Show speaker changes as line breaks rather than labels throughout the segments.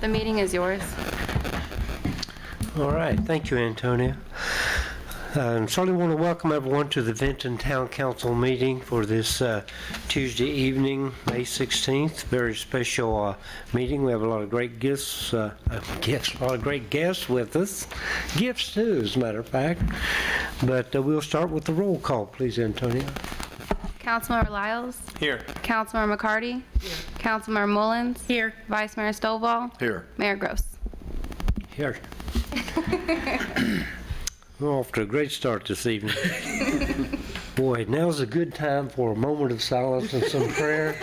meeting is yours.
All right, thank you, Antonia. Certainly want to welcome everyone to the Vinton Town Council meeting for this Tuesday evening, May 16th. Very special meeting. We have a lot of great gifts, a lot of great guests with us. Gifts too, as a matter of fact. But we'll start with the roll call, please, Antonia.
Councilmember Lyles.
Here.
Councilmember McCarty. Here. Councilmember Mullins.
Here.
Vice Mayor Stovall.
Here.
Mayor Gross.
Here. We're off to a great start this evening. Boy, now's a good time for a moment of silence and some prayer.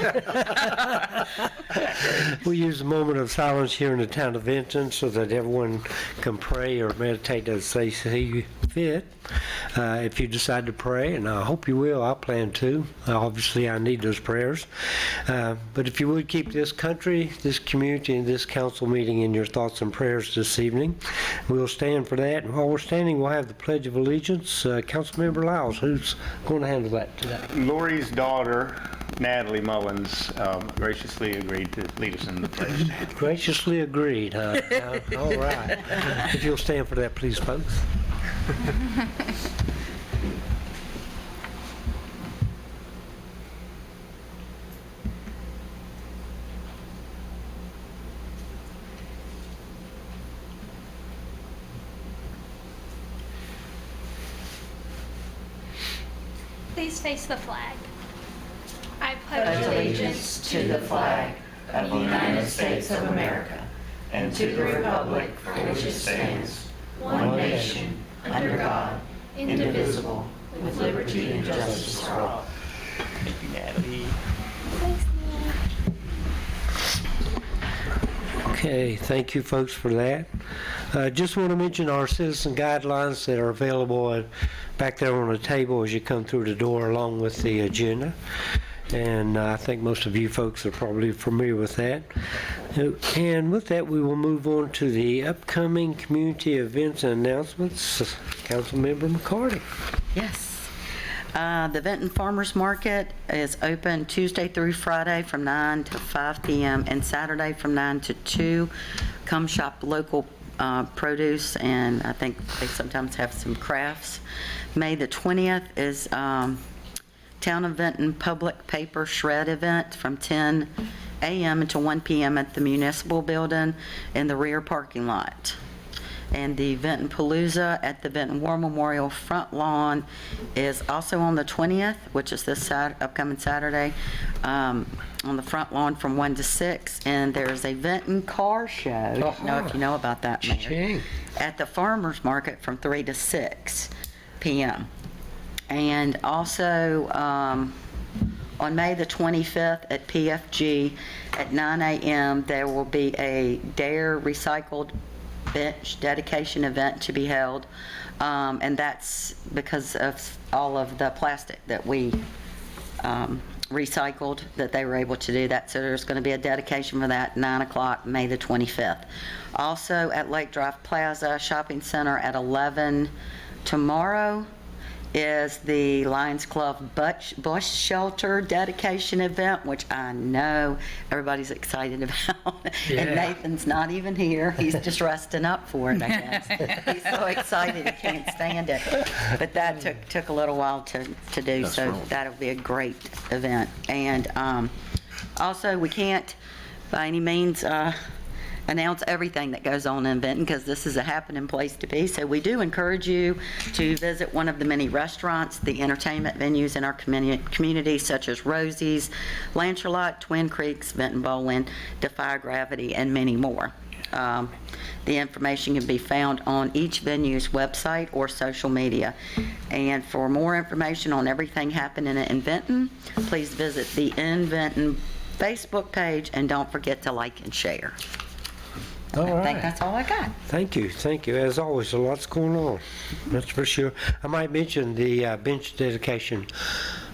We use a moment of silence here in the town of Vinton so that everyone can pray or meditate as they see fit. If you decide to pray, and I hope you will, I plan to. Obviously, I need those prayers. But if you would keep this country, this community, and this council meeting in your thoughts and prayers this evening, we'll stand for that. And while we're standing, we'll have the Pledge of Allegiance. Councilmember Lyles, who's going to handle that today?
Lori's daughter, Natalie Mullins, graciously agreed to lead us in the pledge.
Graciously agreed, huh? All right. If you'll stand for that, please, folks.
Please face the flag. I
Pledge allegiance to the flag of the United States of America and to the republic for which it stands, one nation, under God, indivisible, with liberty and justice for all.
Thank you, Natalie.
Okay, thank you folks for that. Just want to mention our citizen guidelines that are available back there on the table as you come through the door along with the agenda. And I think most of you folks are probably familiar with that. And with that, we will move on to the upcoming community events and announcements. Councilmember McCarty.
Yes. The Vinton Farmers Market is open Tuesday through Friday from 9 to 5 p.m. and Saturday from 9 to 2. Come shop local produce, and I think they sometimes have some crafts. May the 20th is Town of Vinton Public Paper Shred event from 10 a.m. until 1 p.m. at the Municipal Building in the rear parking lot. And the Vinton Palooza at the Vinton War Memorial front lawn is also on the 20th, which is this upcoming Saturday, on the front lawn from 1 to 6. And there's a Vinton car show. I don't know if you know about that, Mayor. At the Farmers Market from 3 to 6 p.m. And also on May the 25th at PFG at 9 a.m. there will be a Dare Recycled Bench dedication event to be held, and that's because of all of the plastic that we recycled, that they were able to do that. So there's going to be a dedication for that, 9 o'clock, May the 25th. Also at Lake Drive Plaza Shopping Center at 11 tomorrow is the Lions Club Bush Shelter dedication event, which I know everybody's excited about. Yeah. And Nathan's not even here. He's just resting up for it, I guess. He's so excited he can't stand it. But that took a little while to do, that's so wrong. That'll be a great event. And also, we can't by any means announce everything that goes on in Vinton, because this is a happening place to be. So we do encourage you to visit one of the many restaurants, the entertainment venues in our community, such as Rosie's, Lancelot, Twin Creeks, Vinton Bowling, Defy Gravity, and many more. The information can be found on each venue's website or social media. And for more information on everything happening in Vinton, please visit the In Vinton Facebook page, and don't forget to like and share. I think that's all I got.
Thank you. Thank you. As always, a lot's going on. That's for sure. I might mention the bench dedication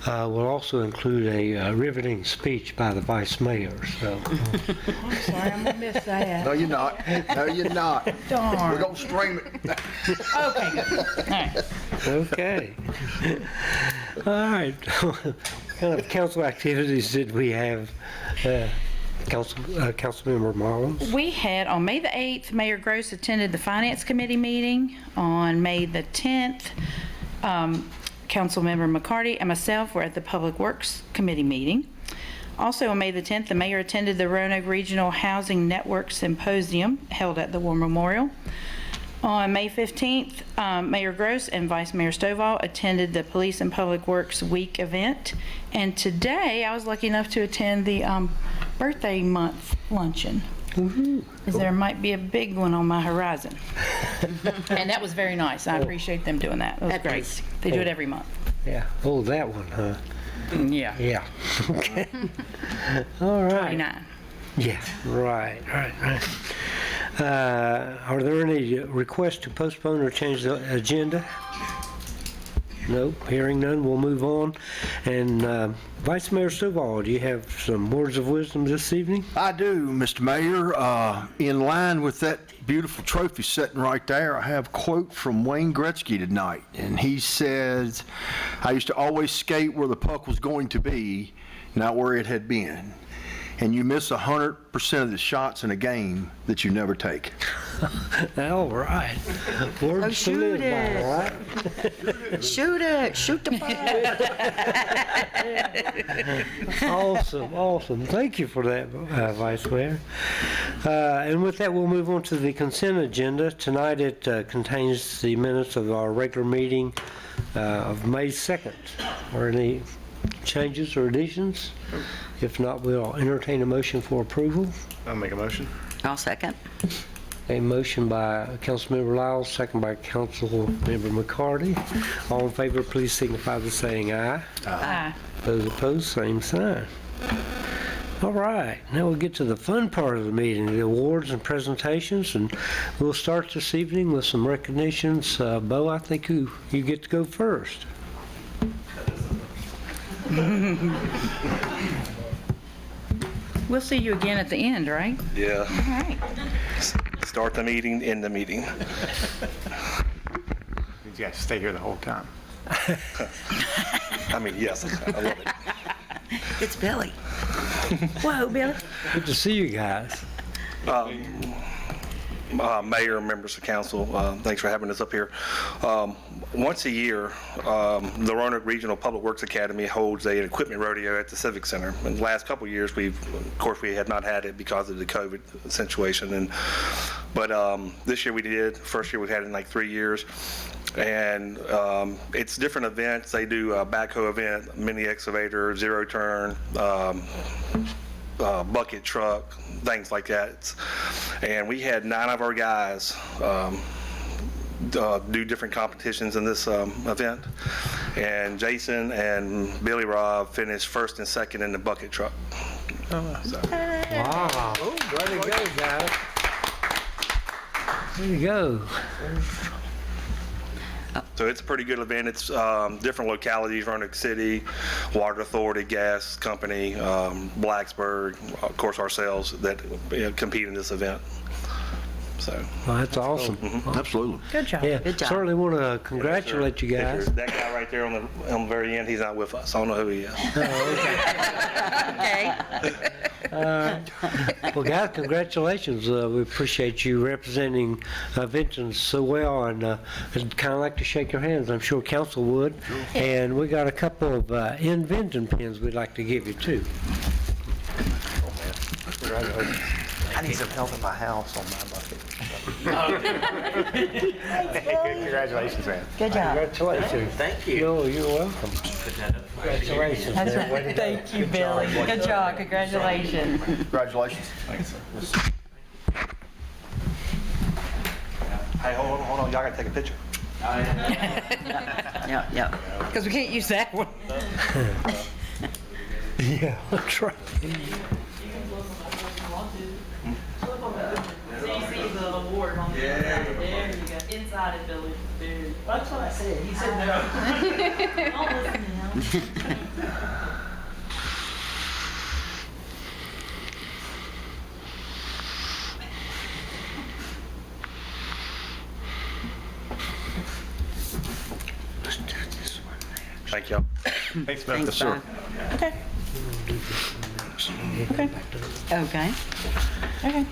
will also include a riveting speech by the Vice Mayor. So.
I'm sorry, I'm going to miss that.
No, you're not. No, you're not.
Darn.
We're going to stream it.
Okay, good. All right.
Okay. All right. What kind of council activities did we have Councilmember Mullins?
We had, on May the 8th, Mayor Gross attended the Finance Committee meeting. On May the 10th, Councilmember McCarty and myself were at the Public Works Committee meeting. Also on May the 10th, the mayor attended the Roanoke Regional Housing Network Symposium held at the War Memorial. On May 15th, Mayor Gross and Vice Mayor Stovall attended the Police and Public Works Week event. And today, I was lucky enough to attend the birthday month luncheon. As there might be a big one on my horizon. And that was very nice. I appreciate them doing that. It was
That
great.
is-
They do it every month.
Yeah. Oh, that one, huh?
Yeah.
Yeah. Okay. All right.
29.
Yeah, right. Are there any requests to postpone or change the agenda? Nope, hearing none, we'll move on. And Vice Mayor Stovall, do you have some words of wisdom this evening?
I do, Mr. Mayor. In line with that beautiful trophy sitting right there, I have a quote from Wayne Gretzky tonight. And he says, "I used to always skate where the puck was going to be, not where it had been. And you miss 100% of the shots in a game that you never take."
All right. Words to
shoot
live by,
it.
right?
Shoot it, shoot the puck.
Awesome. Thank you for that, Vice Mayor. And with that, we'll move on to the consent agenda. Tonight, it contains the minutes of our regular meeting of May 2nd. Are any changes or additions? If not, we'll entertain a motion for approval.
I'll make a motion.
I'll second.
A motion by Councilmember Lyles, second by Councilmember McCarty. All in favor, please signify by saying aye.
Aye.
Those opposed, same sign. All right, now we'll get to the fun part of the meeting, the awards and presentations, and we'll start this evening with some recognitions. Bo, I think you get to go first.
We'll see you again at the end, right?
Yeah,
All right.
start the meeting, end the meeting.
You guys stay here the whole time.
I mean, yes, I love it.
It's Billy.
Whoa, Billy.
Good to see you guys.
Mayor, members of council, thanks for having us up here. Once a year, the Roanoke Regional Public Works Academy holds an equipment rodeo at the Civic Center. In the last couple of years, we had not had it because of the COVID situation. But this year we did. First year we've had it in like 3 years. And it's different events. They do a backhoe event, mini excavator, zero turn, bucket truck, things like that. And we had 9 of our guys do different competitions in this event. And Jason and Billy Rob finished first and second in the bucket truck. So,
Wow. Way to go, guys. Way to go.
so it's a pretty good event. It's different localities, Roanoke City, Water Authority, Gas Company, Blacksburg, of course ourselves that compete in this event. So.
Well, that's awesome.
Absolutely.
Good job.
Yeah,
Good job.
certainly want to congratulate you guys.
That guy right there on the very end, he's not with us. I don't know who he is.
Okay.
Well, guys, congratulations. We appreciate you representing Vinton so well, and I'd kind of like to shake your hands. I'm sure council would. And we got a couple of Vinton pins we'd like to give you, too.
I need some help in my house on my bucket. Congratulations, man.
Good job.
Congratulations. Thank you. You're welcome. Congratulations. man. Way to go.
Thank you, Billy. Good job. Congratulations.
Congratulations.
Hey, hold on. Y'all gotta take a picture.
Yeah.
Because we can't use that one.
Yeah, that's right.
The award on the inside. There you go. Inside it, Billy. Dude. That's what I said. He said no. Don't listen to him.
Thank y'all.
Thanks, man.
Thanks, Bob.
Okay.
dogs.
Okay.
Okay.
Okay.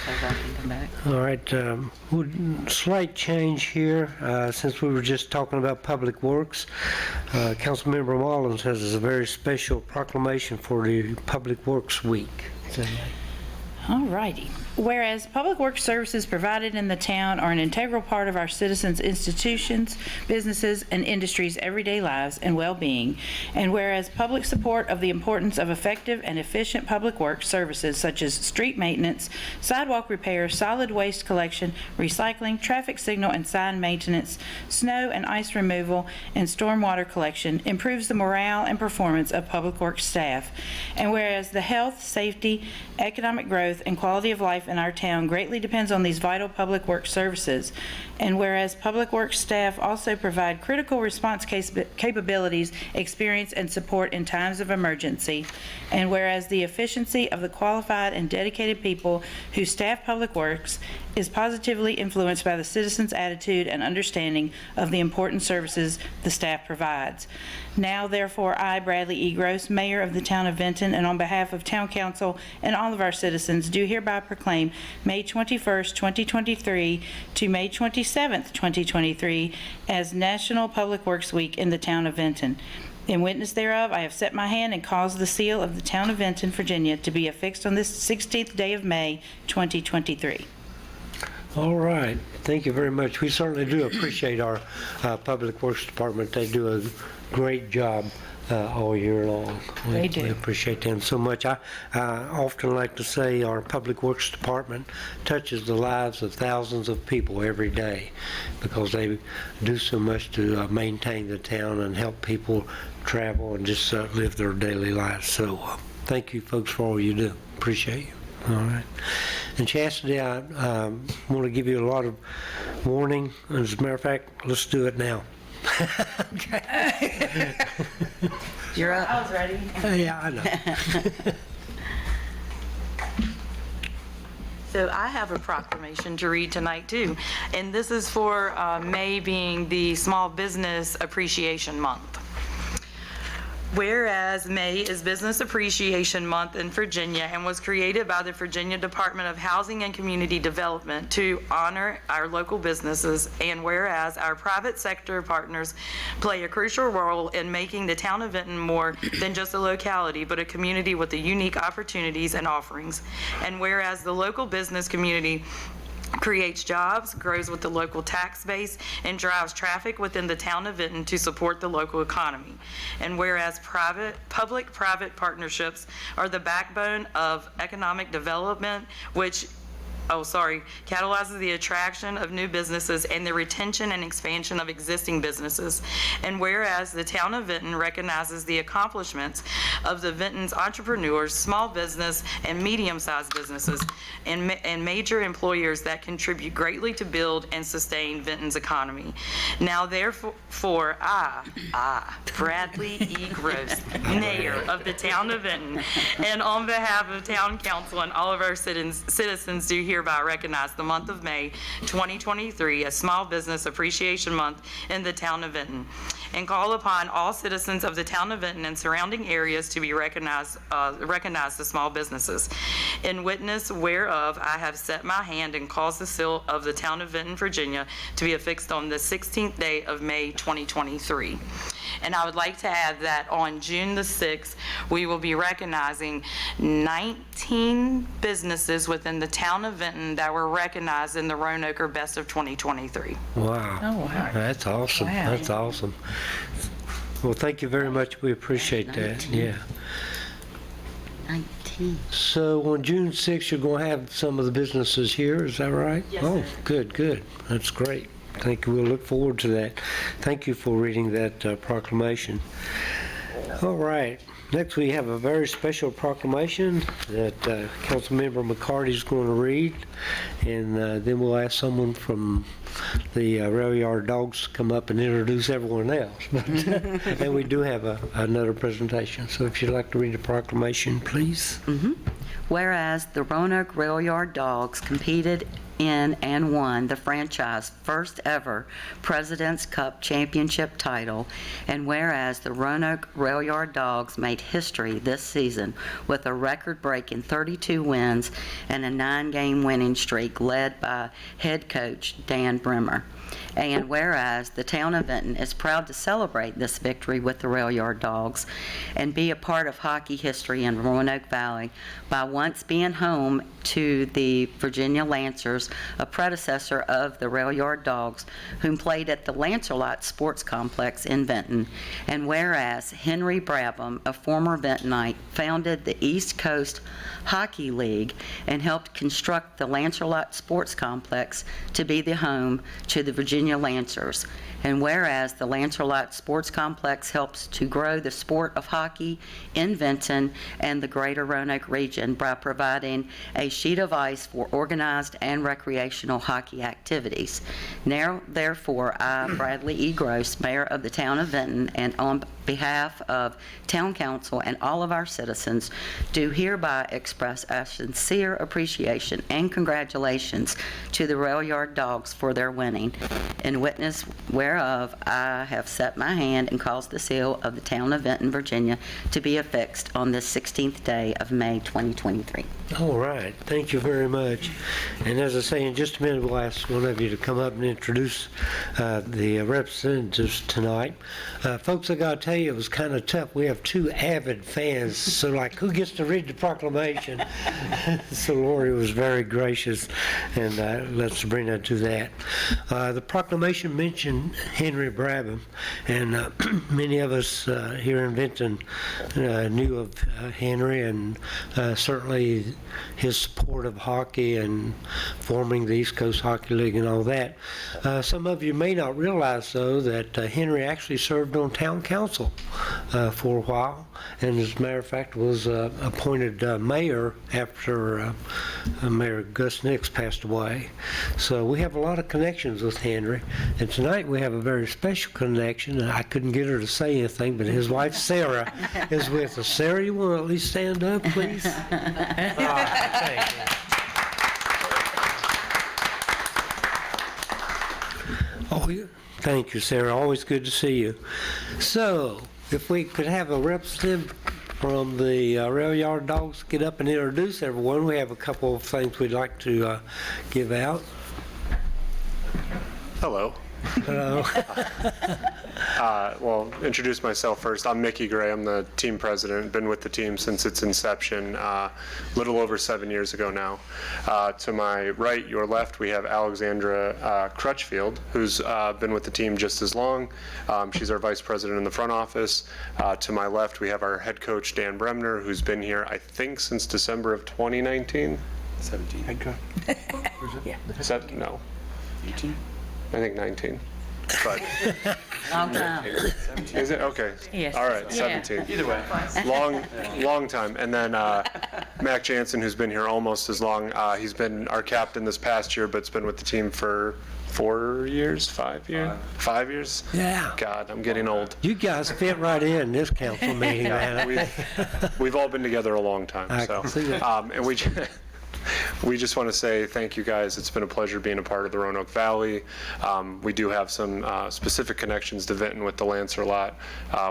So I can come back.
All right, slight change here, since we were just talking about Public Works. Councilmember Mullins has a very special proclamation for the Public Works Week.
All righty. Whereas public works services provided in the town are an integral part of our citizens' institutions, businesses, and industries' everyday lives and well-being, and whereas public support of the importance of effective and efficient public works services such as street maintenance, sidewalk repair, solid waste collection, recycling, traffic signal and sign maintenance, snow and ice removal, and stormwater collection improves the morale and performance of public works staff, and whereas the health, safety, economic growth, and quality of life in our town greatly depends on these vital public works services, and whereas public works staff also provide critical response capabilities, experience, and support in times of emergency, and whereas the efficiency of the qualified and dedicated people who staff public works is positively influenced by the citizens' attitude and understanding of the important services the staff provides. Now, therefore, I, Bradley E. Gross, Mayor of the Town of Vinton, and on behalf of Town Council and all of our citizens, do hereby proclaim May 21st, 2023 to May 27th, 2023 as National Public Works Week in the Town of Vinton. In witness thereof, I have set my hand and caused the seal of the Town of Vinton, Virginia, to be affixed on this 16th day of May, 2023.
All right, thank you very much. We certainly do appreciate our Public Works Department. They do a great job all year long.
They do.
We appreciate them so much. I often like to say our Public Works Department touches the lives of thousands of people every day because they do so much to maintain the town and help people travel and just live their daily lives. So thank you folks for all you do. Appreciate you. All right. And Chastity, I want to give you a lot of warning. As a matter of fact, let's do it now. Okay.
You're up.
I was ready.
Yeah, I know.
So I have a proclamation to read tonight too, and this is for May being the Small Business Appreciation Month. Whereas May is Business Appreciation Month in Virginia and was created by the Virginia Department of Housing and Community Development to honor our local businesses, and whereas our private sector partners play a crucial role in making the town of Vinton more than just a locality, but a community with the unique opportunities and offerings, and whereas the local business community creates jobs, grows with the local tax base, and drives traffic within the town of Vinton to support the local economy. And whereas public-private partnerships are the backbone of economic development, which catalyzes the attraction of new businesses and the retention and expansion of existing businesses. And whereas the town of Vinton recognizes the accomplishments of the Vinton's entrepreneurs, small business and medium-sized businesses, and major employers that contribute greatly to build and sustain Vinton's economy. Now therefore, I, Bradley E. Gross, Mayor of the town of Vinton, and on behalf of Town Council and all of our citizens do hereby recognize the month of May 2023 as Small Business Appreciation Month in the town of Vinton, and call upon all citizens of the town of Vinton and surrounding areas to be recognize the small businesses. In witness whereof, I have set my hand and caused the seal of the town of Vinton, Virginia, to be affixed on the 16th day of May 2023. And I would like to add that on June the 6th, we will be recognizing 19 businesses within the town of Vinton that were recognized in the Roanoke Best of 2023.
Wow.
Oh, wow.
That's awesome.
Wow.
That's awesome. Well, thank you very much. We appreciate that.
19.
Yeah.
19.
So on June 6th, you're going to have some of the businesses here, is that right?
Yes,
Oh,
sir.
good, good. That's great. Thank you. We'll look forward to that. Thank you for reading that proclamation. All right. Next, we have a very special proclamation that Councilmember McCarty is going to read, and then we'll ask someone from the Rail Yard Dogs to come up and introduce everyone else. And we do have another presentation. So if you'd like to read the proclamation, please.
Whereas the Roanoke Rail Yard Dogs competed in and won the franchise first ever President's Cup championship title, and whereas the Roanoke Rail Yard Dogs made history this season with a record-breaking 32 wins and a 9-game winning streak led by head coach Dan Bremer. And whereas the town of Vinton is proud to celebrate this victory with the Rail Yard Dogs and be a part of hockey history in Roanoke Valley by once being home to the Virginia Lancers, a predecessor of the Rail Yard Dogs, whom played at the Lancerlot Sports Complex in Vinton. And whereas Henry Brabham, a former Vintonite, founded the East Coast Hockey League and helped construct the Lancerlot Sports Complex to be the home to the Virginia Lancers. And whereas the Lancerlot Sports Complex helps to grow the sport of hockey in Vinton and the greater Roanoke region by providing a sheet of ice for organized and recreational hockey activities. Now, therefore, I, Bradley E. Gross, Mayor of the Town of Vinton, and on behalf of Town Council and all of our citizens, do hereby express a sincere appreciation and congratulations to the Rail Yard Dogs for their winning. In witness whereof, I have set my hand and caused the seal of the Town of Vinton, Virginia, to be affixed on this 16th day of May 2023.
All right, thank you very much. And as I say, in just a minute, we'll ask one of you to come up and introduce the representatives tonight. Folks, I gotta tell you, it was kind of tough. We have two avid fans, so like, who gets to read the proclamation? So Lori was very gracious, and let's bring that to that. The proclamation mentioned Henry Brabham, and many of us here in Vinton knew of Henry, and certainly his support of hockey and forming the East Coast Hockey League and all that. Some of you may not realize, though, that Henry actually served on town council for a while, and as a matter of fact was appointed mayor after Mayor Gus Nix passed away. So we have a lot of connections with Henry, and tonight we have a very special connection. I couldn't get her to say anything, but his wife Sarah is with us. Sarah, you want to at least stand up, please? Thank you. Oh, yeah. Thank you, Sarah. Always good to see you. So, if we could have a representative from the Rail Yard Dogs get up and introduce everyone. We have a couple of things we'd like to give out.
Hello.
Hello.
Well, introduce myself first. I'm Mickey Gray. I'm the team president. Been with the team since its inception, a little over 7 years ago now. To my right, your left, we have Alexandra Crutchfield, who's been with the team just as long. She's our vice president in the front office. To my left, we have our head coach, Dan Bremner, who's been here, I think, since December of 2019.
17. Head coach.
No. 18? I think 19. But
Long time.
is it? Okay.
Yes.
All right,
Yeah.
17.
Either way.
Long time. And then Mac Jansen, who's been here almost as long. He's been our captain this past year, but's been with the team for 4 years, 5 years? 5 years?
Yeah.
God, I'm getting old.
You guys fit right in this council meeting, man.
We've all been together a long time.
I
So,
can see that.
and we just want to say thank you guys. It's been a pleasure being a part of the Roanoke Valley. We do have some specific connections to Vinton with the Lancerlot.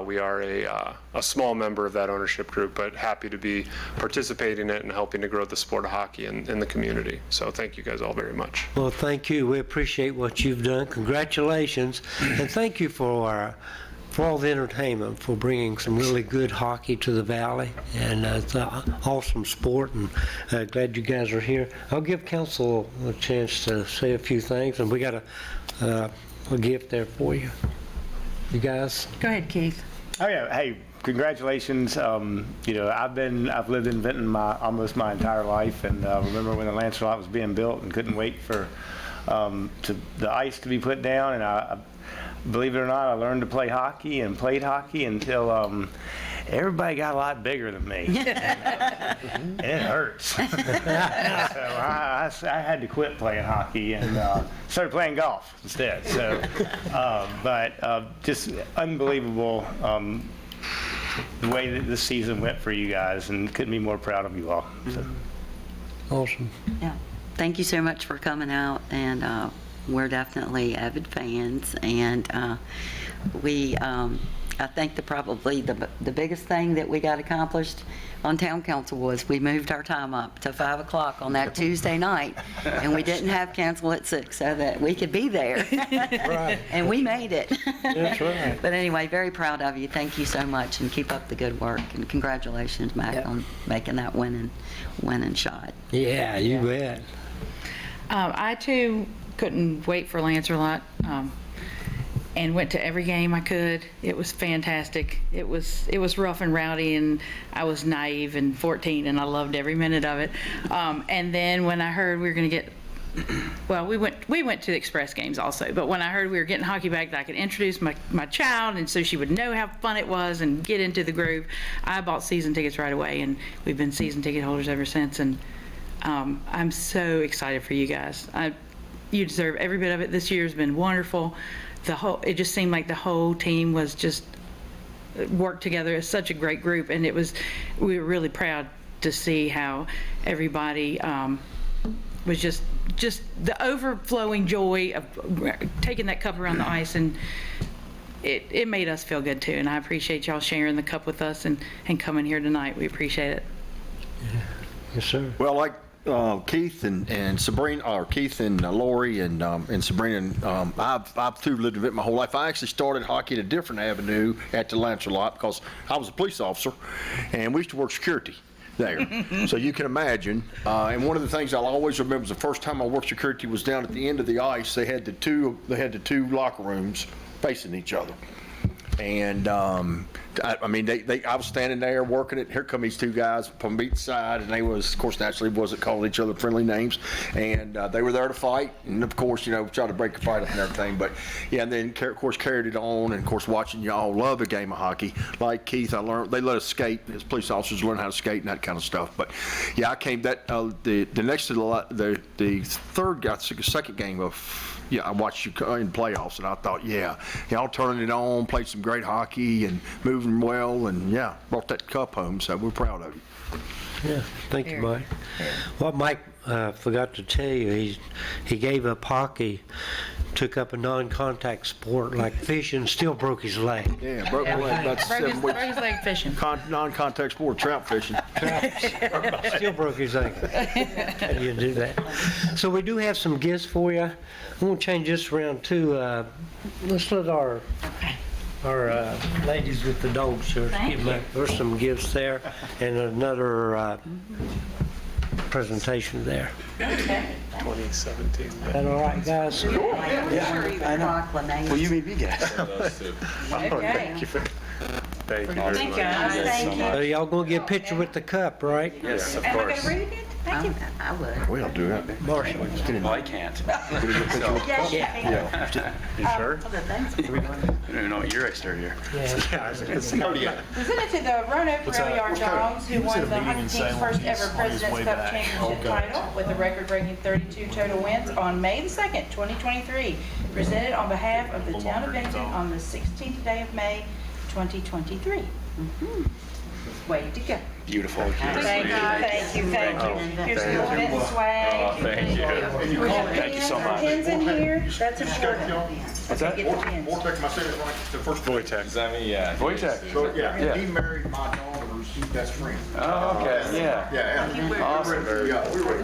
We are a small member of that ownership group, but happy to be participating in it and helping to grow the sport of hockey in the community. So thank you guys all very much.
Well, thank you. We appreciate what you've done. Congratulations. And thank you for all the entertainment, for bringing some really good hockey to the Valley. And it's an awesome sport, and glad you guys are here. I'll give council a chance to say a few things, and we got a gift there for you. You guys?
Go ahead, Keith.
Oh yeah, hey, congratulations. I've lived in Vinton almost my entire life, and remember when the Lancerlot was being built and couldn't wait for the ice to be put down. And I believe it or not, I learned to play hockey and played hockey until everybody got a lot bigger than me. And it hurts. So I had to quit playing hockey and started playing golf instead. So, just unbelievable the way that this season went for you guys, and couldn't be more proud of you all. So.
Awesome.
Yeah. thank you so much for coming out, and we're definitely avid fans, and I think probably the biggest thing that we got accomplished on town council was we moved our time up to 5 o'clock on that Tuesday night, and we didn't have council at 6 so that we could be there.
Right.
And we made it.
That's right.
But anyway, very proud of you. Thank you so much, and keep up the good work, and congratulations, Mac, on making that winning shot.
Yeah, you bet.
I too couldn't wait for Lancerlot, and went to every game I could. It was fantastic. It was rough and rowdy, and I was naive and 14, and I loved every minute of it. And then when I heard we were going to get, well, we went to the Express games also, but when I heard we were getting hockey back, that I could introduce my child, and so she would know how fun it was and get into the groove, I bought season tickets right away, and we've been season ticket holders ever since. And I'm so excited for you guys. You deserve every bit of it. This year has been wonderful. It just seemed like the whole team was just worked together as such a great group, and we were really proud to see how everybody was just the overflowing joy of taking that cup around the ice, and it made us feel good too. And I appreciate y'all sharing the cup with us and coming here tonight. We appreciate it.
Yes, sir.
Well, like Keith and Sabrina, or Keith and Lori and Sabrina, I've too lived in it my whole life. I actually started hockey at a different avenue at the Lancerlot because I was a police officer, and we used to work security there. So you can imagine. And one of the things I'll always remember is the first time I worked security was down at the end of the ice. They had the two locker rooms facing each other. And I mean, I was standing there working it. Here come these two guys from each side, and they was, of course, naturally wasn't calling each other friendly names, and they were there to fight, and of course, try to break the fight up and everything. But yeah, and then of course carried it on, and of course watching y'all love a game of hockey. Like Keith, I learned they let us skate as police officers, learn how to skate and that kind of stuff. But yeah, I came the next to the third guy, second game of. Yeah, I watched you in playoffs, and I thought, yeah, y'all turning it on, played some great hockey, and moving well, and yeah, brought that cup home. So we're proud of you.
Yeah, thank you, Mike. What Mike forgot to tell you, he gave up hockey, took up a non-contact sport like fishing, still broke his leg.
Yeah, broke my leg about 7
Broke
weeks.
his leg fishing.
Non-contact sport, trout fishing.
Still broke his ankle. How do you do that? So we do have some gifts for you. I'm going to change this around too. Let's let our ladies with the dogs here give back. There's some gifts there and another presentation there.
2017.
Is that all right, guys?
Proclamation.
Will you meet me guys?
Thank you very much.
So y'all going to get a picture with the cup, right?
Yes, of course.
I would.
We'll do that.
Marshall.
Well, I can't.
You sure?
I don't even know what year I started here.
Presented to the Roanoke Rail Yard Dogs, who won the hockey team's first ever President's Cup championship title with a record-breaking 32 total wins on May the 2nd, 2023. Presented on behalf of the town of Benton on the 16th day of May, 2023. Way to go.
Beautiful.
Thank you. Here's a little bit of swag.
Thank you. Thank you so much.
Pins in here, that's important.
What's that?
Get the pins.
Vortex, my second right, the first
Wojtek.
Is that me? Yeah. Wojtek.
So,
Yeah.
he married my daughter's best friend.
Oh, okay. Yeah.
Yeah.
Awesome.
Yeah, we were.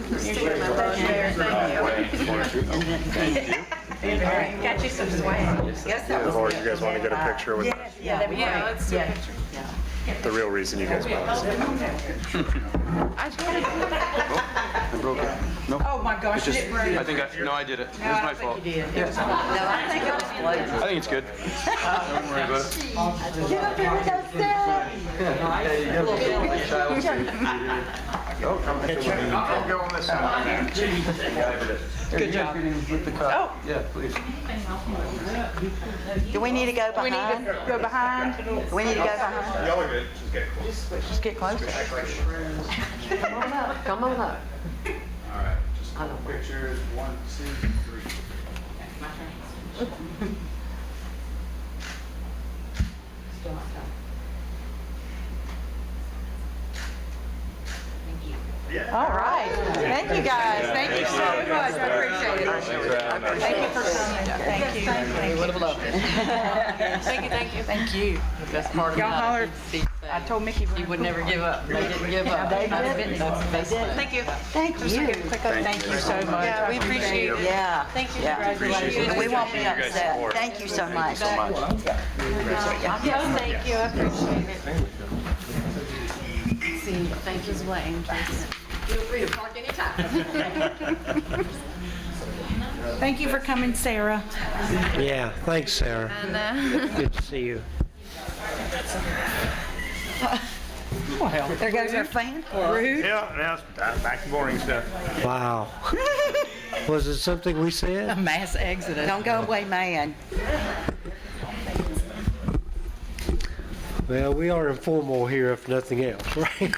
Got you some swag. Yes, that was
Or you guys want to get a picture with
Yeah, that'd be great. Let's do a picture.
the real reason you guys bought this?
I broke it. No.
Oh my gosh, you didn't break
I think I did it. It was my fault.
you did.
I think it's good. Don't worry about it.
Get up here with those
I'll go on this side.
Good job. With the cup. Yeah, please.
Do we need to go
We need
behind?
to go behind.
We need to go behind.
Y'all are good. Just get close.
Just get closer.
Come on up.
All right, just a couple pictures, 1, 2, 3.
All right. Thank Thank you, guys. Thank you so much. I appreciate it. Thank you for coming. Thank you. Thank you. Thank you.
The best part
Y'all
about
holler.
it is
I told Mickey.
you would never give up. They didn't give up.
They did.
Thank you.
Thank you. Thank you so much.
Yeah, we appreciate it.
Yeah.
Thank you.
Yeah.
Congratulations.
And we won't be upset. Thank you so much.
Yes, thank you. I appreciate it. See, thank you as well, Andrew. Feel free to park anytime.
Thank you for coming, Sarah.
Yeah, thanks, Sarah.
And,
Good to see you.
There goes our fan.
Rude.
Yeah, now it's back to boring stuff.
Wow. Was it something we said?
A mass exodus.
Don't go away, man.
Well, we are informal here, if nothing else, right?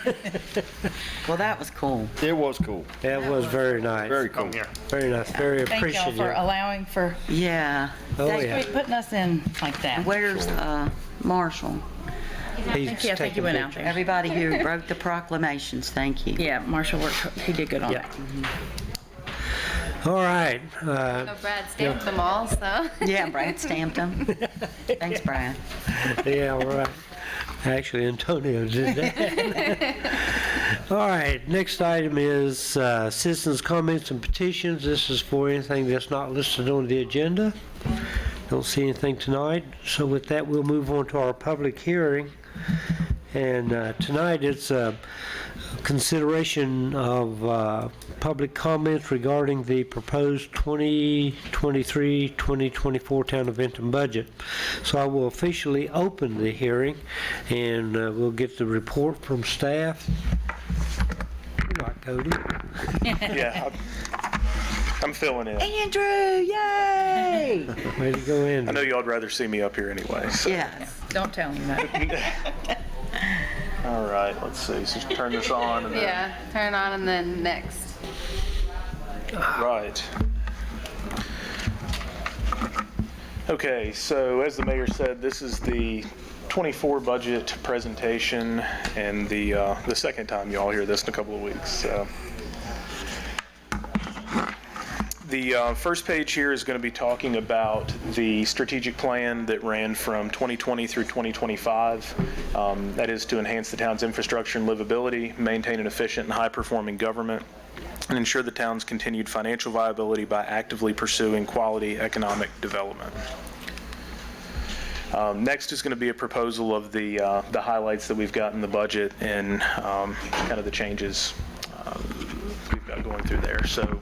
Well, that was cool.
It was cool.
That was very nice.
Very cool.
Very nice, very
Thank y'all
appreciative.
for allowing for
Yeah.
Oh,
thanks
yeah.
for putting us in like that.
Where's Marshall?
He's
I think he
taking
went out
pictures.
there.
Everybody who wrote the proclamations, thank you.
Yeah, Marshall worked. He did good on
Yeah.
that.
All right.
no, Brad stamped them all, so.
Yeah, Brad stamped them. Thanks, Brad.
Yeah, all right. Actually, Antonio did that. All right, next item is citizens' comments and petitions. This is for anything that's not listed on the agenda. Don't see anything tonight. So with that, we'll move on to our public hearing. And tonight it's a consideration of public comments regarding the proposed 2023-2024 Town of Benton budget. So I will officially open the hearing, and we'll get the report from staff. Right, Cody?
Yeah, I'm filling in.
Andrew, yay!
Way to go in.
I know y'all'd rather see me up here anyway. So.
Yes.
Don't tell him that.
All right, let's see. So just turn this on and then.
Yeah, turn on and then next.
Right. Okay, so as the mayor said, this is the 24 budget presentation and the second time y'all hear this in a couple of weeks. So. The first page here is going to be talking about the strategic plan that ran from 2020 through 2025. That is to enhance the town's infrastructure and livability, maintain an efficient and high-performing government, and ensure the town's continued financial viability by actively pursuing quality economic development. Next is going to be a proposal of the highlights that we've got in the budget and kind of the changes we've got going through there. So,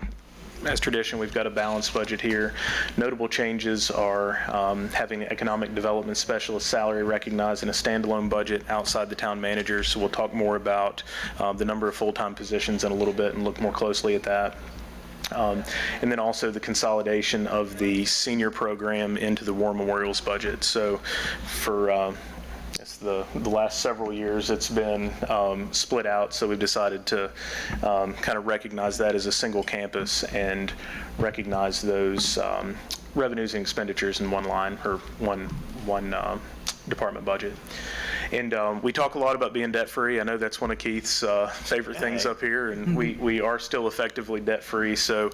as tradition, we've got a balanced budget here. Notable changes are having the economic development specialist salary recognized in a standalone budget outside the town manager. So we'll talk more about the number of full-time positions in a little bit and look more closely at that. And then also the consolidation of the senior program into the War Memorials budget. So for the last several years it's been split out, so we've decided to kind of recognize that as a single campus and recognize those revenues and expenditures in one line or one department budget. And we talk a lot about being debt-free. I know that's one of Keith's favorite things up here, and we are still effectively debt-free. So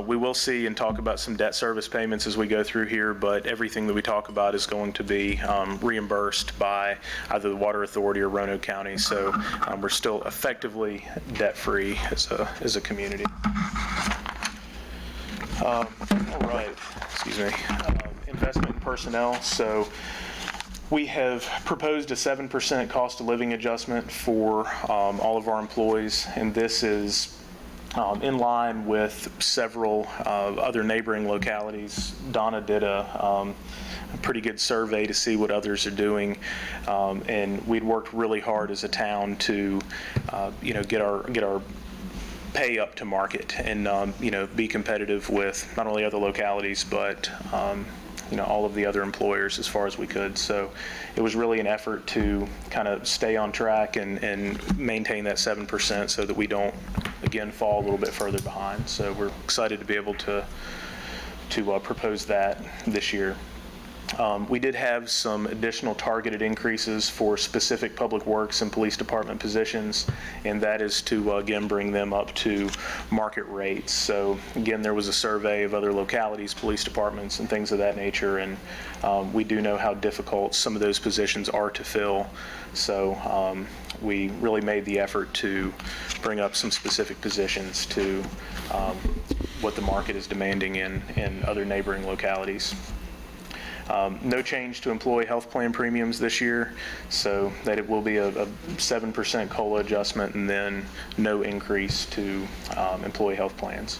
we will see and talk about some debt service payments as we go through here, but everything that we talk about is going to be reimbursed by either the Water Authority or Roanoke County. So we're still effectively debt-free as a community. All right, excuse me. Investment in personnel. So we have proposed a 7% cost of living adjustment for all of our employees, and this is in line with several other neighboring localities. Donna did a pretty good survey to see what others are doing, and we'd worked really hard as a town to, get our pay up to market and be competitive with not only other localities but all of the other employers as far as we could. So it was really an effort to kind of stay on track and maintain that 7% so that we don't, again, fall a little bit further behind. So we're excited to be able to propose that this year.
We did have some additional targeted increases for specific public works and police department positions, and that is to, again, bring them up to market rates. So again, there was a survey of other localities, police departments, and things of that nature, and we do know how difficult some of those positions are to fill. So we really made the effort to bring up some specific positions to what the market is demanding in other neighboring localities. No change to employee health plan premiums this year, so that it will be a 7% COLA adjustment and then no increase to employee health plans.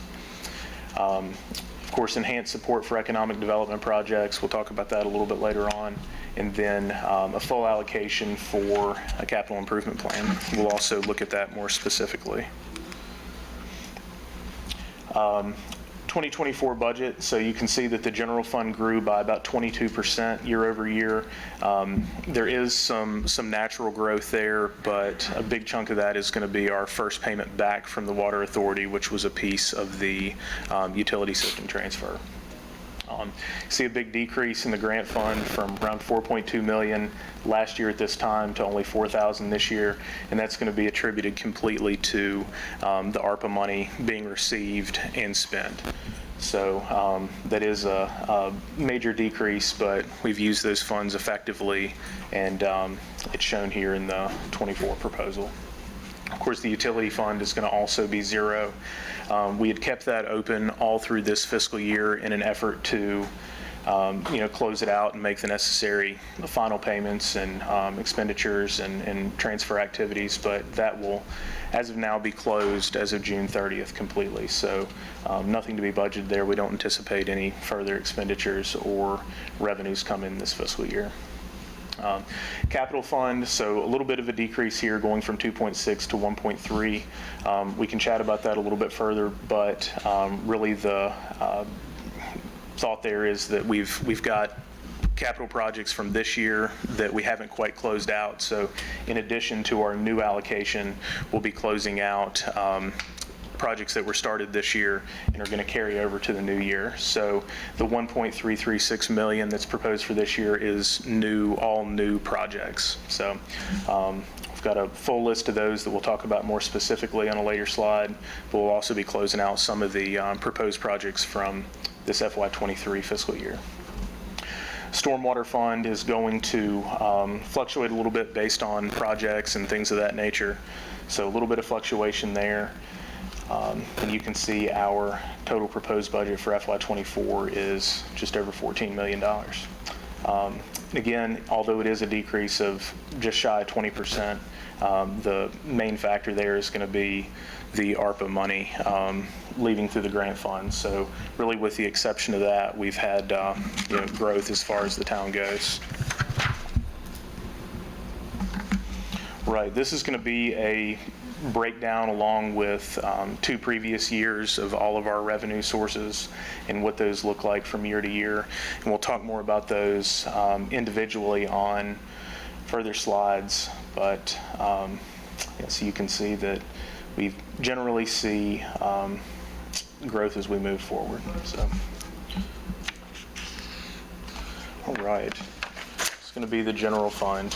Of course, enhanced support for economic development projects. We'll talk about that a little bit later on. And then a full allocation for a capital improvement plan. We'll also look at that more specifically. 2024 budget, so you can see that the general fund grew by about 22% year over year. There is some natural growth there, but a big chunk of that is going to be our first payment back from the Water Authority, which was a piece of the utility system transfer. See a big decrease in the grant fund from around $4.2 million last year at this time to only $4,000 this year, and that's going to be attributed completely to the ARPA money being received and spent. So that is a major decrease, but we've used those funds effectively, and it's shown here in the 24 proposal. Of course, the utility fund is going to also be zero. We had kept that open all through this fiscal year in an effort to close it out and make the necessary final payments and expenditures and transfer activities, but that will, as of now, be closed as of June 30th completely. So nothing to be budgeted there. We don't anticipate any further expenditures or revenues coming this fiscal year. Capital fund, so a little bit of a decrease here, going from 2.6 to 1.3. We can chat about that a little bit further, but really the thought there is that we've got capital projects from this year that we haven't quite closed out. So in addition to our new allocation, we'll be closing out projects that were started this year and are going to carry over to the new year. So the $1.336 million that's proposed for this year is all new projects. So we've got a full list of those that we'll talk about more specifically on a later slide, but we'll also be closing out some of the proposed projects from this FY23 fiscal year. Stormwater fund is going to fluctuate a little bit based on projects and things of that nature. So a little bit of fluctuation there. And you can see our total proposed budget for FY24 is just over $14 million. Again, although it is a decrease of just shy of 20%, the main factor there is going to be the ARPA money leaving through the grant fund. So really, with the exception of that, we've had growth as far as the town goes. Right, this is going to be a breakdown along with 2 previous years of all of our revenue sources and what those look like from year to year. And we'll talk more about those individually on further slides, but so you can see that we generally see growth as we move forward. So, all right, it's going to be the general fund.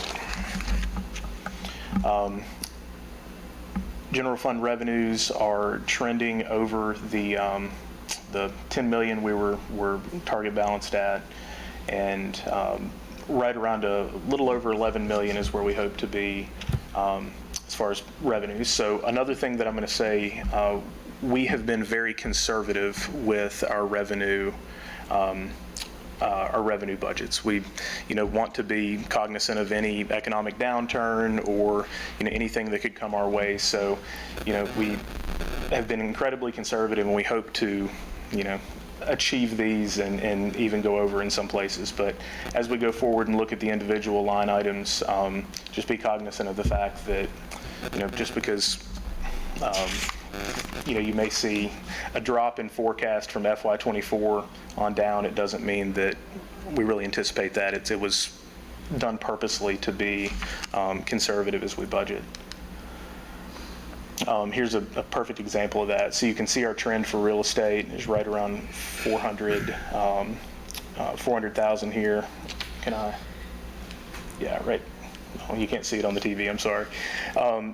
General fund revenues are trending over the 10 million we were target balanced at, and right around a little over 11 million is where we hope to be as far as revenues. So another thing that I'm going to say, we have been very conservative with our revenue budgets. We, want to be cognizant of any economic downturn or, anything that could come our way. So, we have been incredibly conservative, and we hope to, achieve these and even go over in some places. But as we go forward and look at the individual line items, just be cognizant of the fact that, just because you may see a drop in forecast from FY24 on down, it doesn't mean that we really anticipate that. It was done purposely to be conservative as we budget. Here's a perfect example of that. So you can see our trend for real estate is right around 400 400,000 here. Can I? Yeah, right. Oh, you can't see it on the TV, I'm sorry.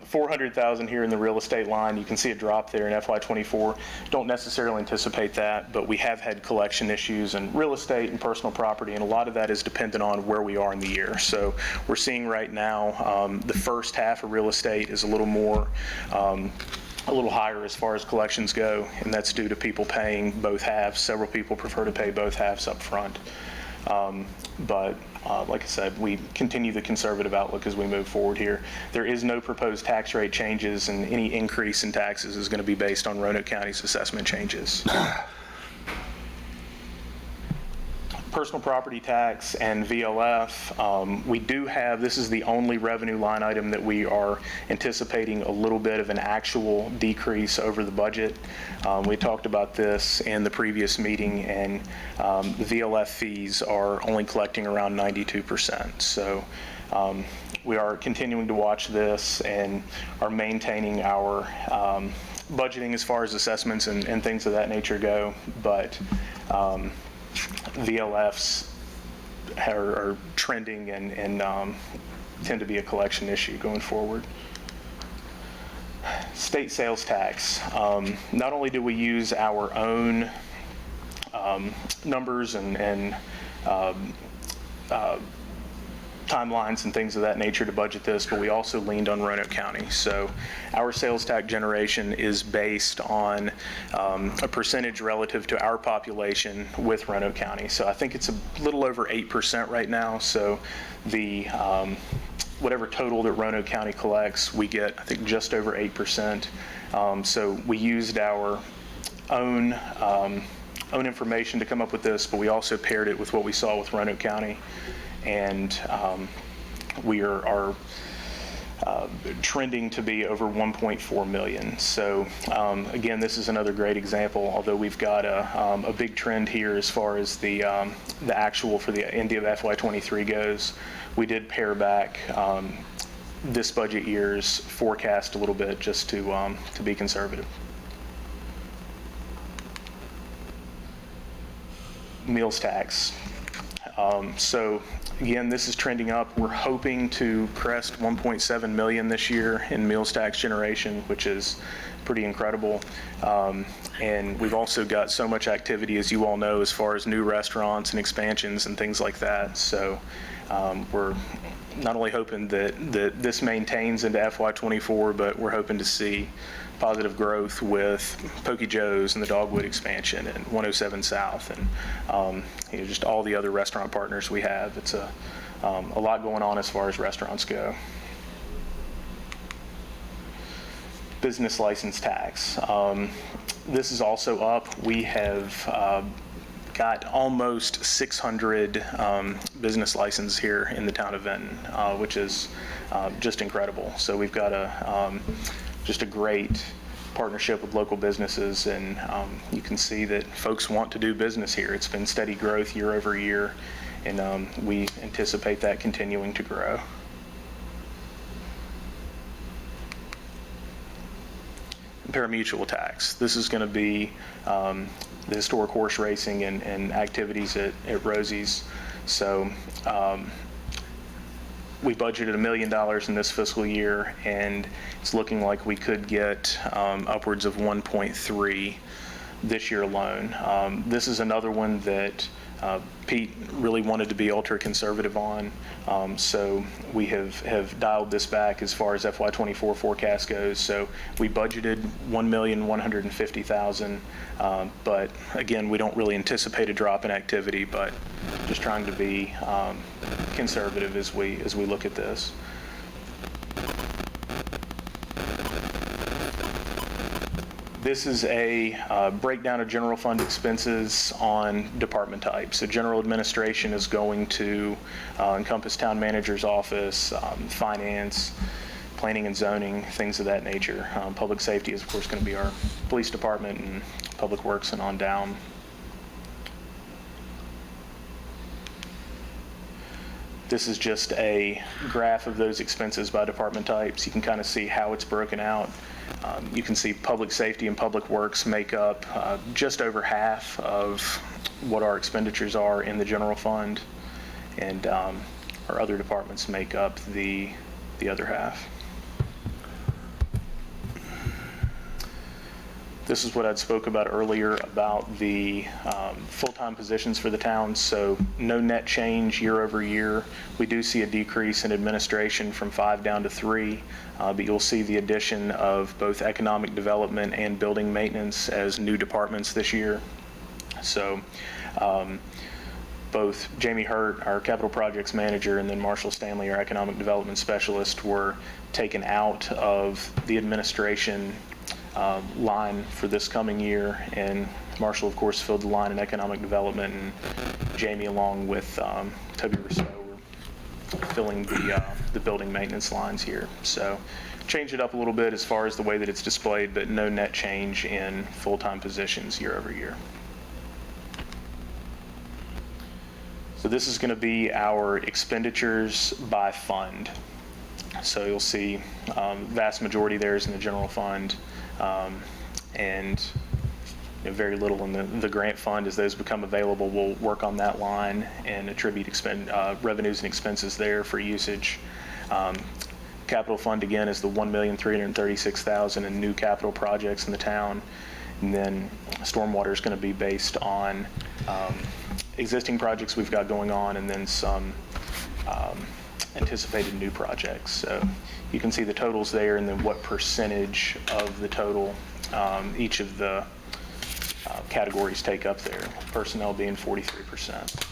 400,000 here in the real estate line. You can see a drop there in FY24. Don't necessarily anticipate that, but we have had collection issues in real estate and personal property, and a lot of that is dependent on where we are in the year. So we're seeing right now the first half of real estate is a little more a little higher as far as collections go, and that's due to people paying both halves. Several people prefer to pay both halves up front. But like I said, we continue the conservative outlook as we move forward here. There is no proposed tax rate changes, and any increase in taxes is going to be based on Roanoke County's assessment changes. Personal property tax and VLF, we do have, this is the only revenue line item that we are anticipating a little bit of an actual decrease over the budget. We talked about this in the previous meeting, and the VLF fees are only collecting around 92%. So we are continuing to watch this and are maintaining our budgeting as far as assessments and things of that nature go, but VLFs are trending and tend to be a collection issue going forward. State sales tax. Not only do we use our own numbers and timelines and things of that nature to budget this, but we also leaned on Roanoke County. So our sales tax generation is based on a percentage relative to our population with Roanoke County. So I think it's a little over 8% right now. So the whatever total that Roanoke County collects, we get, I think, just over 8%. So we used our own information to come up with this, but we also paired it with what we saw with Roanoke County. And we are trending to be over 1.4 million. So again, this is another great example. Although we've got a big trend here as far as the actual for the end of FY23 goes, we did pare back this budget year's forecast a little bit just to be conservative. Meals tax. So again, this is trending up. We're hoping to crest 1.7 million this year in meals tax generation, which is pretty incredible. And we've also got so much activity, as you all know, as far as new restaurants and expansions and things like that. So we're not only hoping that this maintains into FY24, but we're hoping to see positive growth with Pokey Joe's and the Dogwood expansion and 107 South and just all the other restaurant partners we have. It's a lot going on as far as restaurants go. Business license tax. This is also up. We have got almost 600 business licenses here in the town of Vinton, which is just incredible. So we've got just a great partnership with local businesses, and you can see that folks want to do business here. It's been steady growth year over year, and we anticipate that continuing to grow. Parimutuel tax. This is going to be the historic horse racing and activities at Rosie's. So we budgeted $1 million in this fiscal year, and it's looking like we could get upwards of 1.3 this year alone. This is another one that Pete really wanted to be ultra conservative on, so we have dialed this back as far as FY24 forecast goes. So we budgeted $1,150,000, but again, we don't really anticipate a drop in activity, but just trying to be conservative as we look at this. This is a breakdown of general fund expenses on department type. So general administration is going to encompass town manager's office, finance, planning and zoning, things of that nature. Public safety is, of course, going to be our police department and public works and on down. This is just a graph of those expenses by department types. You can kind of see how it's broken out. You can see public safety and public works make up just over half of what our expenditures are in the general fund, and our other departments make up the other half. This is what I'd spoke about earlier about the full-time positions for the town. So no net change year over year. We do see a decrease in administration from 5 down to 3, but you'll see the addition of both economic development and building maintenance as new departments this year. So both Jamie Hurt, our capital projects manager, and then Marshall Stanley, our economic development specialist, were taken out of the administration line for this coming year, and Marshall, of course, filled the line in economic development, and Jamie, along with Toby Rousseau, were filling the building maintenance lines here. So change it up a little bit as far as the way that it's displayed, but no net change in full-time positions year over year. So this is going to be our expenditures by fund. So you'll see vast majority there is in the general fund, and very little in the grant fund. As those become available, we'll work on that line and attribute revenues and expenses there for usage. Capital fund, again, is the $1,336,000 in new capital projects in the town. And then stormwater is going to be based on existing projects we've got going on, and then some anticipated new projects. So you can see the totals there, and then what percentage of the total each of the categories take up there, personnel being 43%.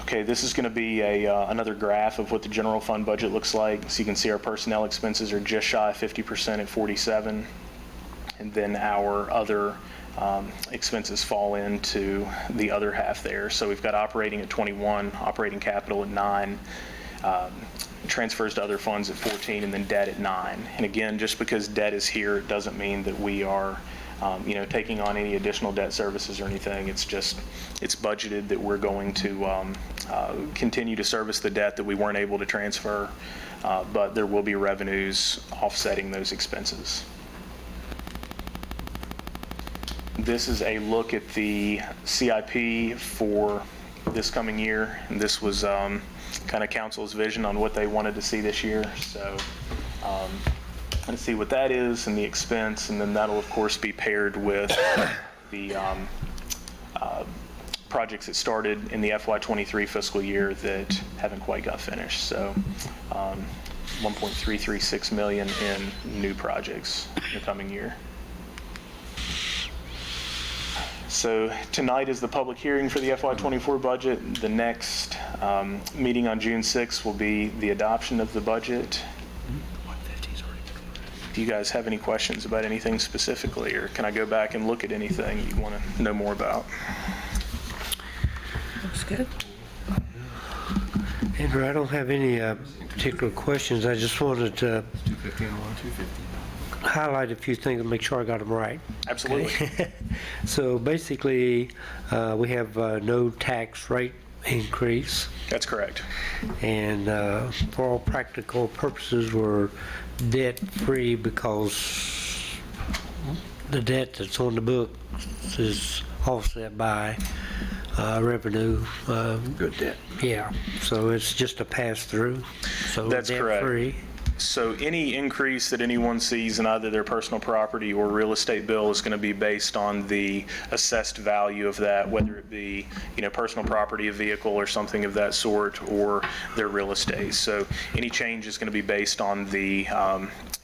Okay, this is going to be another graph of what the general fund budget looks like. So you can see our personnel expenses are just shy of 50% at 47%, and then our other expenses fall into the other half there. So we've got operating at 21, operating capital at 9, transfers to other funds at 14, and then debt at 9. And again, just because debt is here, it doesn't mean that we are taking on any additional debt services or anything. It's just, it's budgeted that we're going to continue to service the debt that we weren't able to transfer, but there will be revenues offsetting those expenses. This is a look at the CIP for this coming year, and this was kind of council's vision on what they wanted to see this year. So and see what that is and the expense, and then that'll of course be paired with the projects that started in the FY23 fiscal year that haven't quite got finished. So $1.336 million in new projects in the coming year. So tonight is the public hearing for the FY24 budget. The next meeting on June 6th will be the adoption of the budget. Do you guys have any questions about anything specifically, or can I go back and look at anything you want to know more about?
Looks good.
Andrew, I don't have any particular questions. I just wanted to highlight a few things and make sure I got them right.
Absolutely.
Okay. So basically, we have no tax rate increase.
That's correct.
And for all practical purposes, we're debt-free because the debt that's on the books is offset by revenue.
Good debt.
Yeah, so it's just a pass-through. So
That's correct.
debt-free.
So any increase that anyone sees in either their personal property or real estate bill is going to be based on the assessed value of that, whether it be, personal property, a vehicle, or something of that sort, or their real estate. So any change is going to be based on the,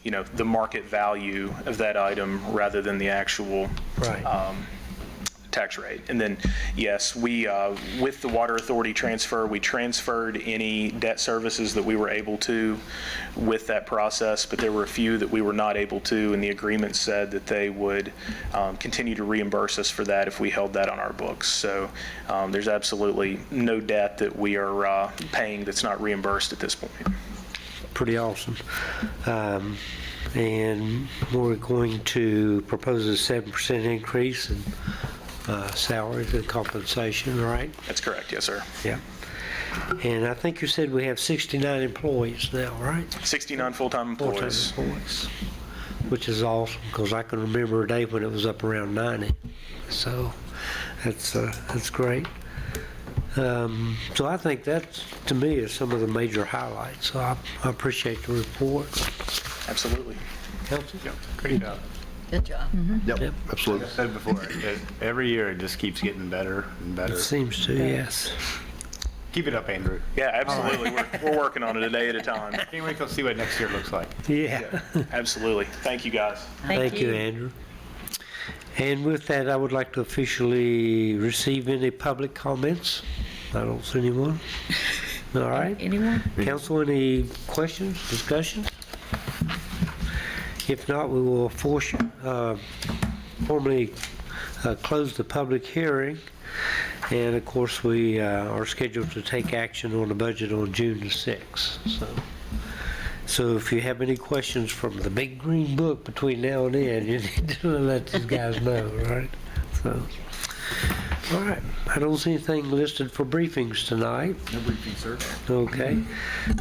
the market value of that item rather than the actual tax rate. And then, yes, we, with the Water Authority transfer, we transferred any debt services that we were able to with that process, but there were a few that we were not able to, and the agreement said that they would continue to reimburse us for that if we held that on our books. So there's absolutely no debt that we are paying that's not reimbursed at this point.
Pretty awesome. And we're going to propose a 7% increase in salary, the compensation, right?
That's correct, yes, sir.
Yeah. And I think you said we have 69 employees now, right?
69 full-time
Full-time
employees.
employees, which is awesome, because I can remember a day when it was up around 90. So that's great. So I think that, to me, is some of the major highlights. So I appreciate the report.
Absolutely.
Council?
Great job.
Good job.
Yep, absolutely.
Like I said before, every year it just keeps getting better and better.
It seems to, yes.
Keep it up, Andrew.
Yeah, absolutely. We're working on it a day at a time.
Can't wait to see what next year looks like.
Yeah.
Absolutely. Thank you, guys.
Thank you, Andrew. And with that, I would like to officially receive any public comments. I don't see anyone. All right.
Anyone?
Council, any questions, discussions? If not, we will formally close the public hearing. And of course, we are scheduled to take action on the budget on June the 6th. So if you have any questions from the big green book between now and then, you need to let these guys know, right? So, all right. I don't see anything listed for briefings tonight.
No briefing, sir.
Okay.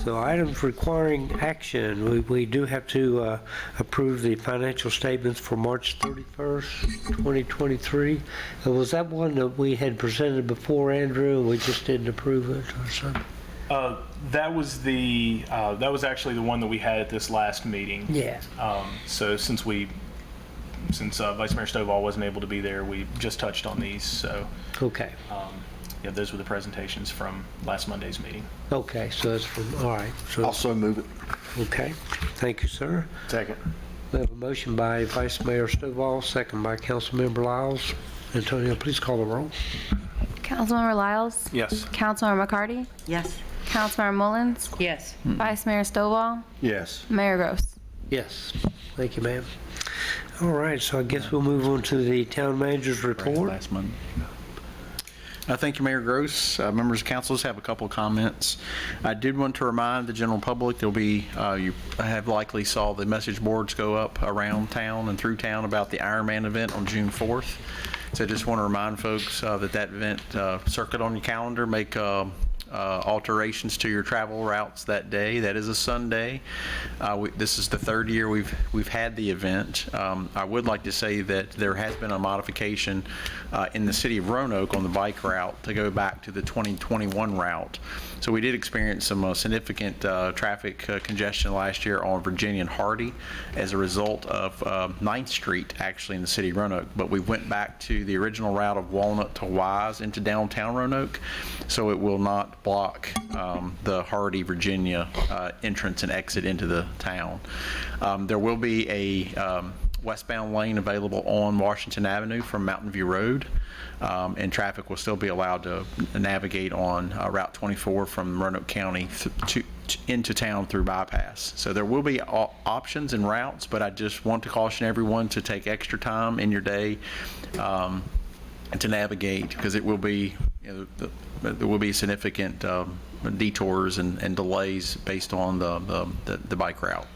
So items requiring action. We do have to approve the financial statements for March 31st, 2023. And was that one that we had presented before, Andrew, and we just didn't approve it or something?
That was actually the one that we had at this last meeting.
Yeah.
So since Vice Mayor Stovall wasn't able to be there, we just touched on these. So
Okay.
yeah, those were the presentations from last Monday's meeting.
Okay, so that's from, all right. So,
Also move it.
okay. Thank you, sir.
Second.
We have a motion by Vice Mayor Stovall, second by Councilmember Lyles. Antonio, please call the roll.
Councilmember Lyles?
Yes.
Councilmember McCarty?
Yes.
Councilmember Mullins?
Yes.
Vice Mayor Stovall?
Yes.
Mayor Gross?
Yes. Thank you, ma'am. All right, so I guess we'll move on to the town manager's report.
Last Monday. Thank you, Mayor Gross. Members of council, have a couple of comments. I did want to remind the general public, there'll be, you have likely saw the message boards go up around town and through town about the Ironman event on June 4th. So I just want to remind folks that event, circle it on your calendar, make alterations to your travel routes that day. That is a Sunday. This is the third year we've had the event. I would like to say that there has been a modification in the city of Roanoke on the bike route to go back to the 2021 route. So we did experience some significant traffic congestion last year on Virginia and Hardy as a result of 9th Street actually in the city of Roanoke. But we went back to the original route of Walnut to Wise into downtown Roanoke, so it will not block the Hardy, Virginia entrance and exit into the town. There will be a westbound lane available on Washington Avenue from Mountain View Road, and traffic will still be allowed to navigate on Route 24 from Roanoke County into town through bypass. So there will be options and routes, but I just want to caution everyone to take extra time in your day to navigate, because it will be, there will be significant detours and delays based on the bike route.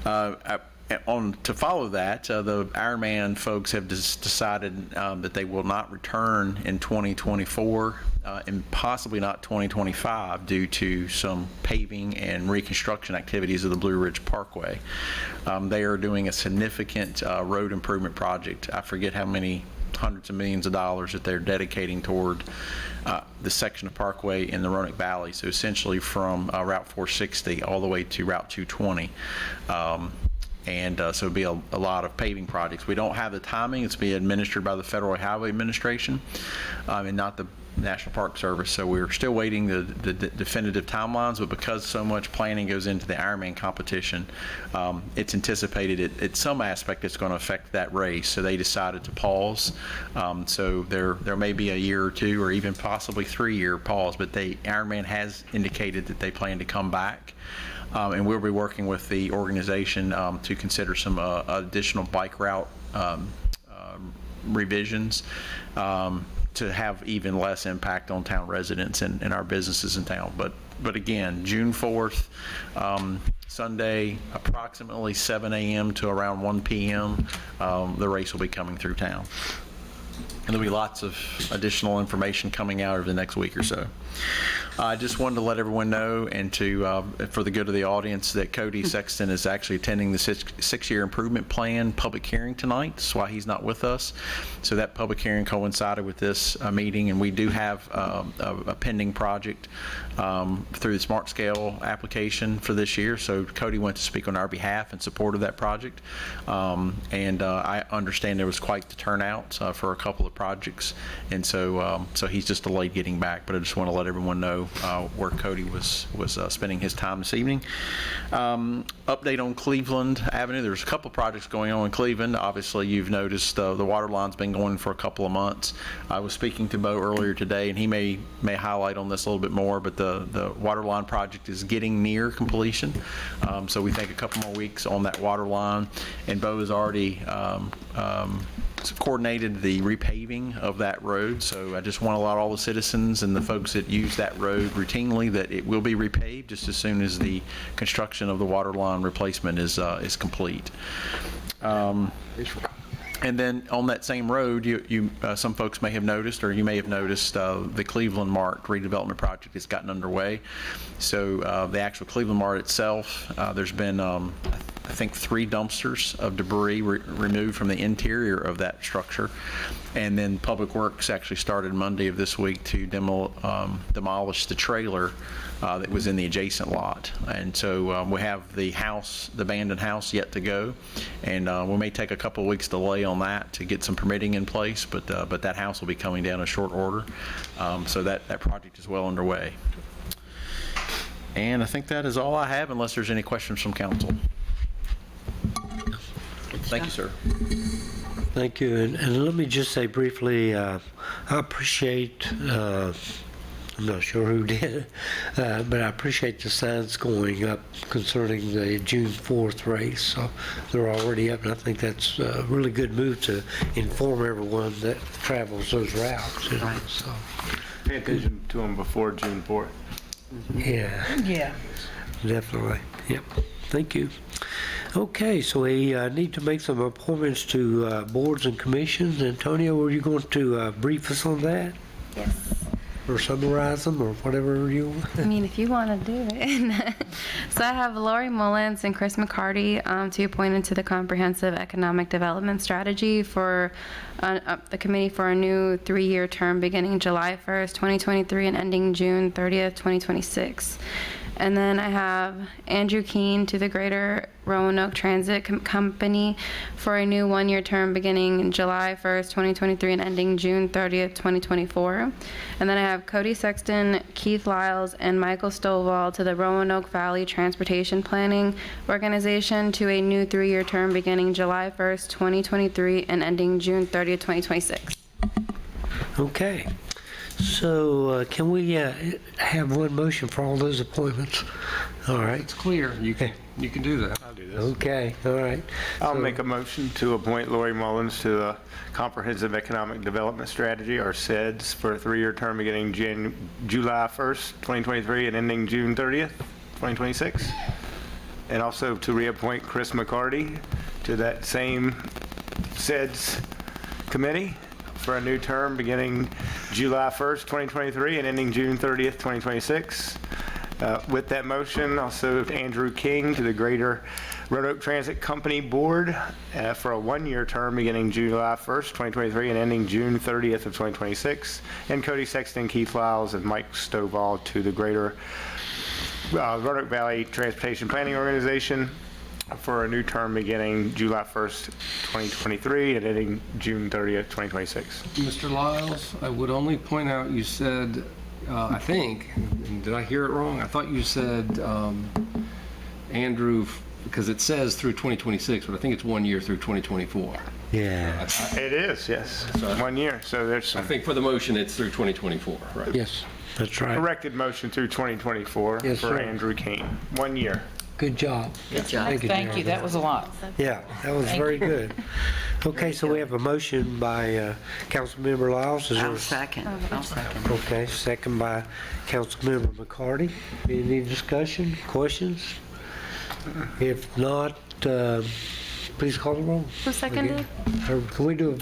To follow that, the Ironman folks have decided that they will not return in 2024 and possibly not 2025 due to some paving and reconstruction activities of the Blue Ridge Parkway. They are doing a significant road improvement project. I forget how many hundreds of millions of dollars that they're dedicating toward the section of Parkway in the Roanoke Valley. So essentially from Route 460 all the way to Route 220. So it'll be a lot of paving projects. We don't have the timing. It's being administered by the Federal Highway Administration and not the National Park Service. So we're still waiting the definitive timelines, but because so much planning goes into the Ironman competition, it's anticipated at some aspect it's going to affect that race. So they decided to pause. So there may be a year or two or even possibly 3-year pause, but Ironman has indicated that they plan to come back. And we'll be working with the organization to consider some additional bike route revisions to have even less impact on town residents and our businesses in town. But again, June 4th, Sunday, approximately 7 a.m. to around 1 p.m., the race will be coming through town. And there'll be lots of additional information coming out over the next week or so. I just wanted to let everyone know, and to for the good of the audience, that Cody Sexton is actually attending the six-year improvement plan public hearing tonight. That's why he's not with us. So that public hearing coincided with this meeting, and we do have a pending project through the Smart Scale application for this year. So Cody went to speak on our behalf in support of that project, and I understand there was quite the turnout for a couple of projects, and so he's just delayed getting back. But I just want to let everyone know where Cody was spending his time this evening. Update on Cleveland Avenue. There's a couple projects going on in Cleveland. Obviously, you've noticed the water line's been going for a couple of months. I was speaking to Bo earlier today, and he may highlight on this a little bit more, but the water line project is getting near completion. So we think a couple more weeks on that water line, and Bo has already coordinated the repaving of that road. So I just want to let all the citizens and the folks that use that road routinely that it will be repaved just as soon as the construction of the water line replacement is complete. And then on that same road, you some folks may have noticed, or you may have noticed, the Cleveland Mart redevelopment project has gotten underway. So the actual Cleveland Mart itself, there's been, I think, 3 dumpsters of debris removed from the interior of that structure. And then Public Works actually started Monday of this week to demolish the trailer that was in the adjacent lot. And so we have the abandoned house yet to go, and we may take a couple of weeks delay on that to get some permitting in place, but that house will be coming down in short order. So that project is well underway. And I think that is all I have, unless there's any questions from council. Thank you, sir.
Thank you. And let me just say briefly, I appreciate, I'm not sure who did it, but I appreciate the signs going up concerning the June 4th race. So they're already up, and I think that's a really good move to inform everyone that travels those routes. You know,
Right.
so.
Pay attention to them before June 4th.
Yeah, definitely. Yep. Thank you. Okay, so we need to make some appointments to boards and commissions. Antonio, were you going to brief us on that?
Yes.
Or summarize them, or whatever you want?
I mean, if you want to do it. So I have Lori Mullins and Chris McCarty to be appointed to the Comprehensive Economic Development Strategy for the committee for a new 3-year term beginning July 1st, 2023 and ending June 30th, 2026. And then I have Andrew Keene to the Greater Roanoke Transit Company for a new 1-year term beginning July 1st, 2023 and ending June 30th, 2024. And then I have Cody Sexton, Keith Lyles, and Michael Stovall to the Roanoke Valley Transportation Planning Organization to a new 3-year term beginning July 1st, 2023 and ending June 30th, 2026.
Okay. So can we have one motion for all those appointments? All right.
It's clear. You can do that.
I'll do this.
Okay, all right.
I'll
So-
make a motion to appoint Lori Mullins to the Comprehensive Economic Development Strategy, or CEDS, for a 3-year term beginning July 1st, 2023 and ending June 30th, 2026. And also to reappoint Chris McCarty to that same CEDS committee for a new term beginning July 1st, 2023 and ending June 30th, 2026. With that motion, also Andrew King to the Greater Roanoke Transit Company Board for a 1-year term beginning July 1st, 2023 and ending June 30th of 2026. And Cody Sexton, Keith Lyles, and Mike Stovall to the Greater Roanoke Valley Transportation Planning Organization for a new term beginning July 1st, 2023 and ending June 30th, 2026.
Mr. Lyles, I would only point out, you said, I think, and did I hear it wrong? I thought you said Andrew, because it says through 2026, but I think it's 1 year through 2024.
Yeah.
It is, yes. 1 year. So there's
I
some
think for the motion, it's through 2024, right?
Yes, that's right.
corrected motion through 2024
Yes,
for
sir.
Andrew King. 1 year.
Good job.
Good job.
Thank you,
Darren.
that was a lot.
Yeah, that was very good. Okay, so we have a motion by Councilmember Lyles. Is there
I'll
a-
second. I'll second.
Okay, second by Councilmember McCarty. Any discussion, questions? If not, please call the roll.
Who seconded?
Or can we do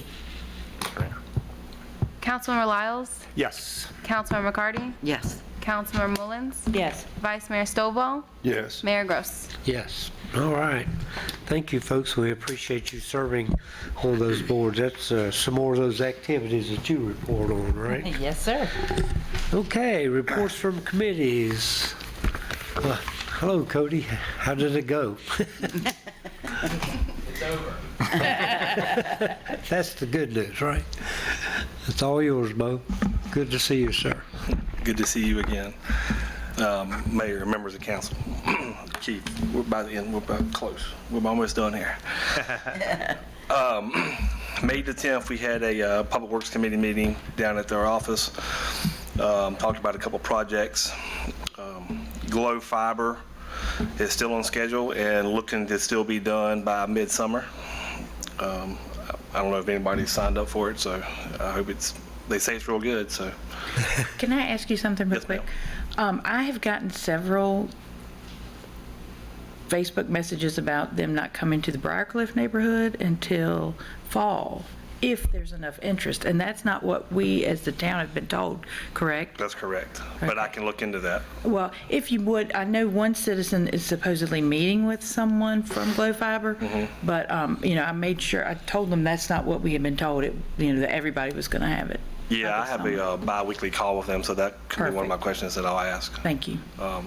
Councilmember Lyles,
Yes.
Councilmember McCarty,
Yes.
Councilmember Mullins,
Yes.
Vice Mayor Stovall,
Yes.
Mayor Gross.
Yes. All right. Thank you, folks. We appreciate you serving on those boards. That's some more of those activities that you report on, right?
Yes, sir.
Okay, reports from committees. Well, hello, Cody. How did it go?
It's over.
That's the good news, right? It's all yours, Bo. Good to see you, sir.
Good to see you again. Mayor, members of council. Chief, we're by the end, we're about close. We're almost done here. May the 10th, we had a Public Works Committee meeting down at their office. Talked about a couple projects. Glow Fiber is still on schedule and looking to still be done by midsummer. I don't know if anybody signed up for it, so I hope they say it's real good, so.
Can I ask you something real
Yes,
quick? I have gotten several Facebook messages about them not coming to the Briarcliff neighborhood until fall, if there's enough interest. And that's not what we as the town have been told, correct?
That's correct, but I can look into that.
Well, if you would, I know one citizen is supposedly meeting with someone from Glow Fiber, but, I made sure, I told them that's not what we had been told, that everybody was going to have it.
Yeah, I have a bi-weekly call with them, so that could be one of my questions that I'll ask.
Thank you.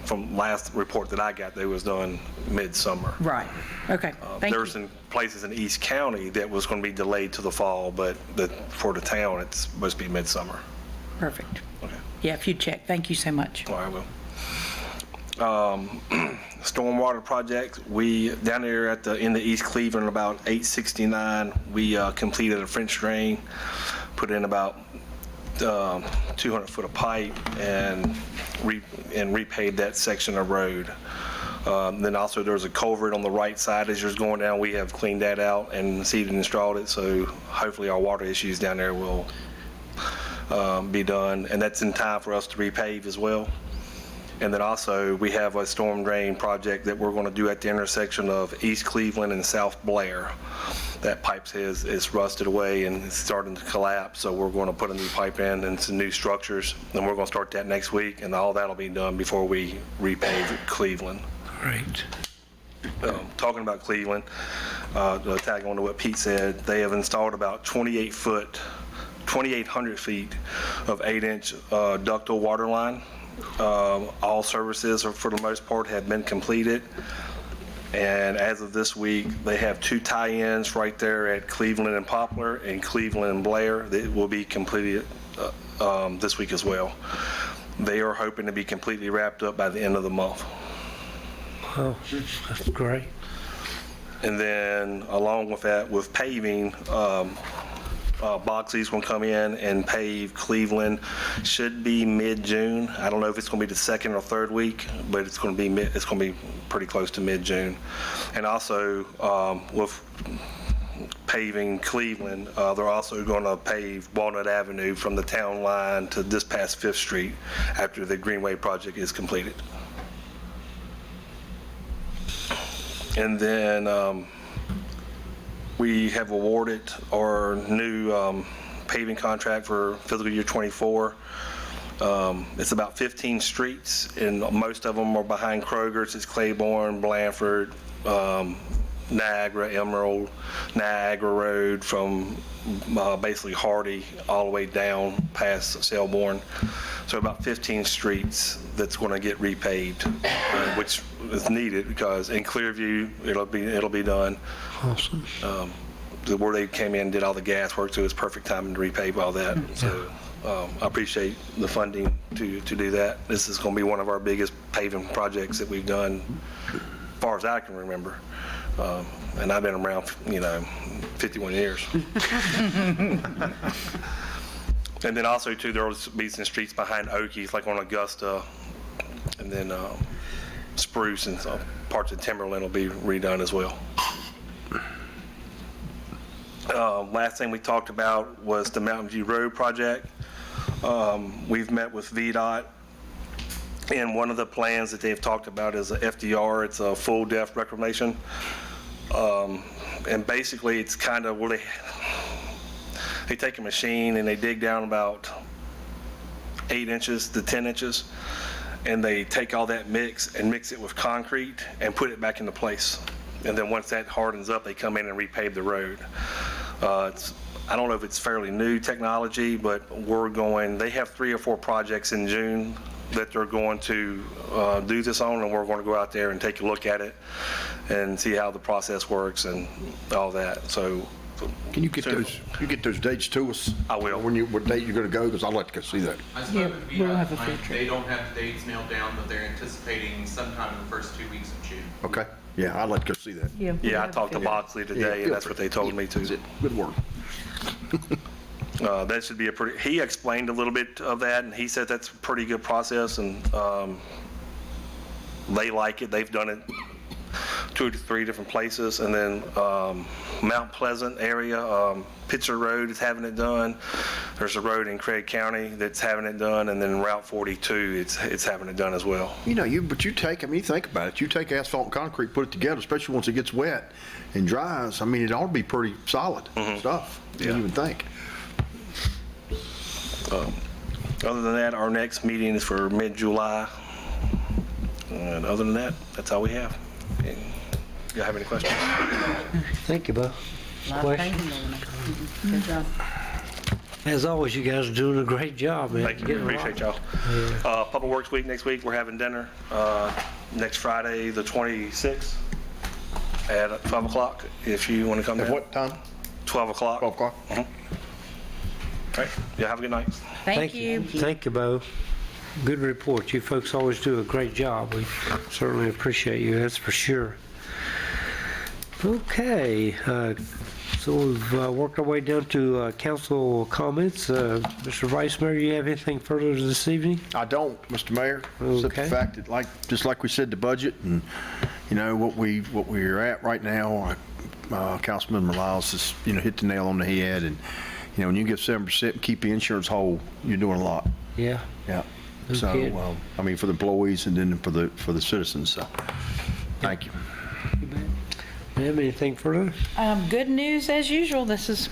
From last report that I got, they was done midsummer.
Right. Okay. Thank
There
you.
were some places in East County that was going to be delayed to the fall, but for the town, it's supposed to be midsummer.
Perfect.
Okay.
Yeah, if you check. Thank you so much.
All right, I will. Stormwater project, we, down there in the East Cleveland, about 869, we completed a French drain, put in about 200 foot of pipe and repaved that section of road. Then also there's a culvert on the right side as you're going down. We have cleaned that out and seeded and strawed it, so hopefully our water issues down there will be done, and that's in time for us to repave as well. And then also we have a storm drain project that we're going to do at the intersection of East Cleveland and South Blair. That pipe is rusted away and it's starting to collapse, so we're going to put a new pipe in and some new structures, and we're going to start that next week, and all that'll be done before we repave Cleveland.
Great.
Talking about Cleveland, to tag on to what Pete said, they have installed about 2,800 feet of 8-inch ductile water line. All services, for the most part, have been completed. And as of this week, they have 2 tie-ins right there at Cleveland and Poplar and Cleveland and Blair that will be completed this week as well. They are hoping to be completely wrapped up by the end of the month.
Oh, that's great.
And then along with that, with paving, Boxley's going to come in and pave Cleveland. Should be mid-June. I don't know if it's going to be the second or third week, but it's going to be pretty close to mid-June. And also with paving Cleveland, they're also going to pave Walnut Avenue from the town line to this past 5th Street after the Greenway project is completed. And then we have awarded our new paving contract for fiscal year '24. It's about 15 streets, and most of them are behind Kroger's. It's Claiborne, Blanford, Niagara, Emerald, Niagara Road from basically Hardy all the way down past Selborne. So about 15 streets that's going to get repaved, which is needed because in Clearview it'll be done.
Awesome.
Where they came in and did all the gas work, so it's perfect timing to repave all that. So I appreciate the funding to do that. This is going to be one of our biggest paving projects that we've done, as far as I can remember. And I've been around, 51 years. And then also too, there will be some streets behind Okies, like on Augusta, and then Spruce and some parts of Timberland will be redone as well. Last thing we talked about was the Mountain View Road project. We've met with VDOT, and one of the plans that they've talked about is a FDR. It's a full depth reclamation. And basically it's kind of They take a machine and they dig down about 8 inches to 10 inches, and they take all that mix and mix it with concrete and put it back into place. And then once that hardens up, they come in and repave the road. I don't know if it's fairly new technology, but they have 3 or 4 projects in June that they're going to do this on, and we're going to go out there and take a look at it and see how the process works and all that. So
Can you get those dates to us?
I will.
What date you're going to go, because I'd like to go see that.
I spoke with VDOT tonight. They don't have the dates nailed down, but they're anticipating sometime in the first 2 weeks of June.
Okay. Yeah, I'd like to go see that.
Yeah, I talked to Boxley today, and that's what they told me to.
Good work.
That should be he explained a little bit of that, and he said that's a pretty good process, and they like it. They've done it 2 to 3 different places, and then Mount Pleasant area, Pitcher Road is having it done. There's a road in Craig County that's having it done, and then Route 42, it's having it done as well.
You think about it, you take asphalt and concrete, put it together, especially once it gets wet and dries, it ought to be pretty solid stuff, you even think.
Other than that, our next meeting is for mid-July. And other than that, that's all we have. You have any questions?
Thank you, Bo. Questions?
Good job.
As always, you guys are doing a great job, man.
Thank you. Appreciate y'all. Public Works Week next week, we're having dinner next Friday, the 26th at 12 o'clock. If you want to come down.
At what time?
12 o'clock.
12 o'clock?
All right. Yeah, have a good night.
Thank you.
Thank you, Bo. Good report. You folks always do a great job. We certainly appreciate you, that's for sure. Okay, so we've worked our way down to council comments. Mr. Vice Mayor, you have anything further this evening?
I don't, Mr. Mayor. Except the fact that, just like we said, the budget and, what we're at right now, Councilman Morales has, hit the nail on the head. And, when you give 7% and keep the insurance whole, you're doing a lot.
Yeah.
Yeah.
No
So,
kidding.
for the employees and then for the citizens. So, thank you.
You have anything further?
Good news as usual. This is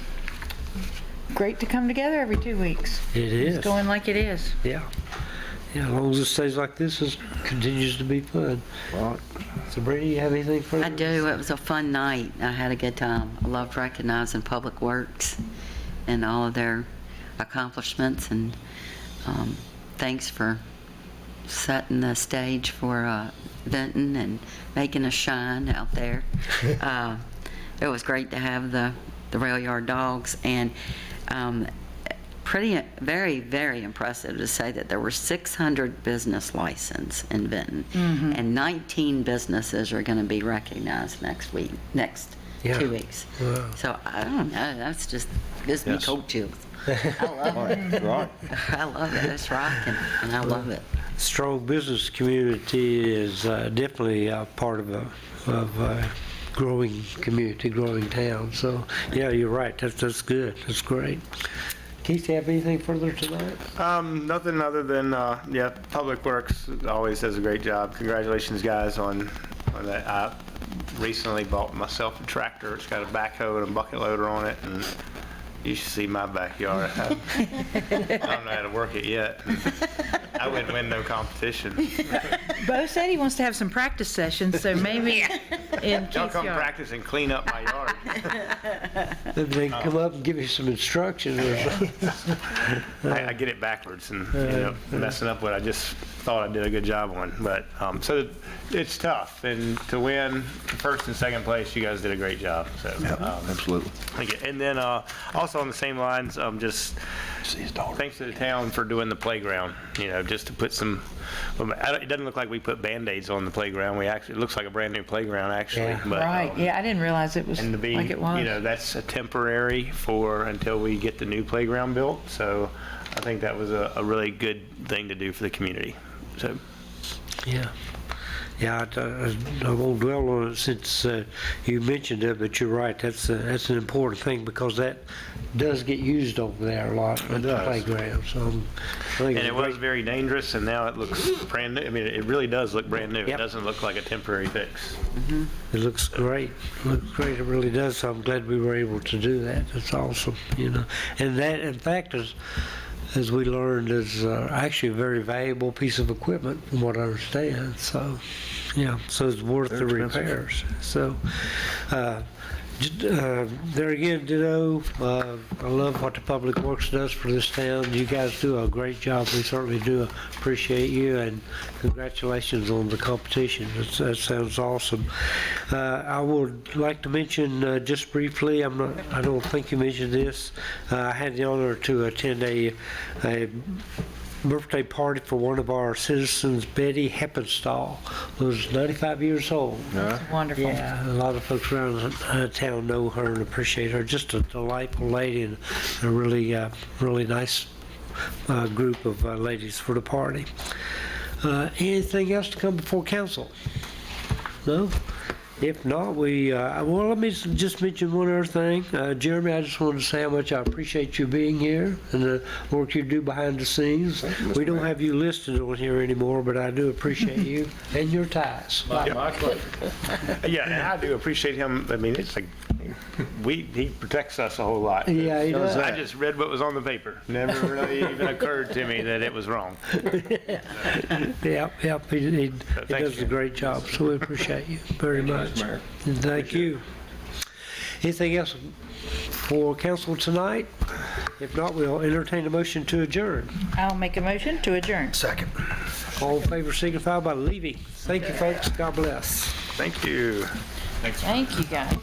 great to come together every 2 weeks.
It is.
It's going like it is.
Yeah. Yeah, as long as it stays like this, it continues to be fun.
Right.
Sabrina, you have anything further?
I do. It was a fun night. I had a good time. I loved recognizing Public Works and all of their accomplishments, and thanks for setting the stage for Benton and making us shine out there. It was great to have the rail yard dogs, and very, very impressive to say that there were 600 business license in Benton, and 19 businesses are going to be recognized next 2 weeks.
Wow.
So I don't know, that's just gives me cold chills. I love it.
Right.
I love it. It's rocking, and I love it.
Strong business community is definitely a part of a growing community, growing town. So, yeah, you're right. That's good. That's great. Keith, you have anything further tonight?
Nothing other than, Public Works always does a great job. Congratulations, guys, on that. I recently bought myself a tractor. It's got a backhoe and a bucket loader on it, and you should see my backyard. I don't know how to work it yet. I wouldn't win no competition.
Bo said he wants to have some practice sessions, so maybe in
Y'all
Keith's
come
yard.
practice and clean up my yard.
Maybe they can come up and give you some instructions or something.
I get it backwards and messing up what I just thought I did a good job on. But so it's tough, and to win first and second place, you guys did a great job. So
Absolutely.
thank you. And then also on the same lines, just thanks to the town for doing the playground. Just to put some. It doesn't look like we put Band-Aids on the playground. It looks like a brand new playground actually.
Yeah.
But,
Right, I didn't realize it was
and to be,
like it was.
that's a temporary until we get the new playground built. So I think that was a really good thing to do for the community. So,
Yeah. Yeah, I won't dwell on it since you mentioned it, but you're right. That's an important thing because that does get used over there a lot at the playground. So, I think
And
it's
it was very dangerous, and now it looks brand new. I mean, it really does look brand new. It
Yep.
doesn't look like a temporary fix.
It looks great. It looks great. It really does. So I'm glad we were able to do that. That's awesome, you know. And that, in fact, as we learned, is actually a very valuable piece of equipment, from what I understand. So, yeah, so it's worth the repairs. So, there again, ditto. I love what the Public Works does for this town. You guys do a great job. We certainly do appreciate you, and congratulations on the competition. That sounds awesome. I would like to mention just briefly, I don't think you mentioned this. I had the honor to attend a birthday party for one of our citizens, Betty Heppenstall, who's 95 years old.
Wonderful.
Yeah, a lot of folks around town know her and appreciate her. Just a delightful lady and a really nice group of ladies for the party. Anything else to come before council? No? If not, well, let me just mention one other thing. Jeremy, I just wanted to say how much I appreciate you being here and the work you do behind the scenes. We don't have you listed on here anymore, but I do appreciate you and your ties.
My pleasure.
Yeah, and I do appreciate him. I mean, it's like, he protects us a whole lot.
Yeah, he does.
I just read what was on the paper. Never really even occurred to me that it was wrong.
Yep, he does a great job, so we appreciate you very much. And thank you. Anything else for council tonight? If not, we'll entertain a motion to adjourn.
I'll make a motion to adjourn.
Second.
All in favor signify by leaving. Thank you, folks. God bless.
Thank you.
Thank you, guys.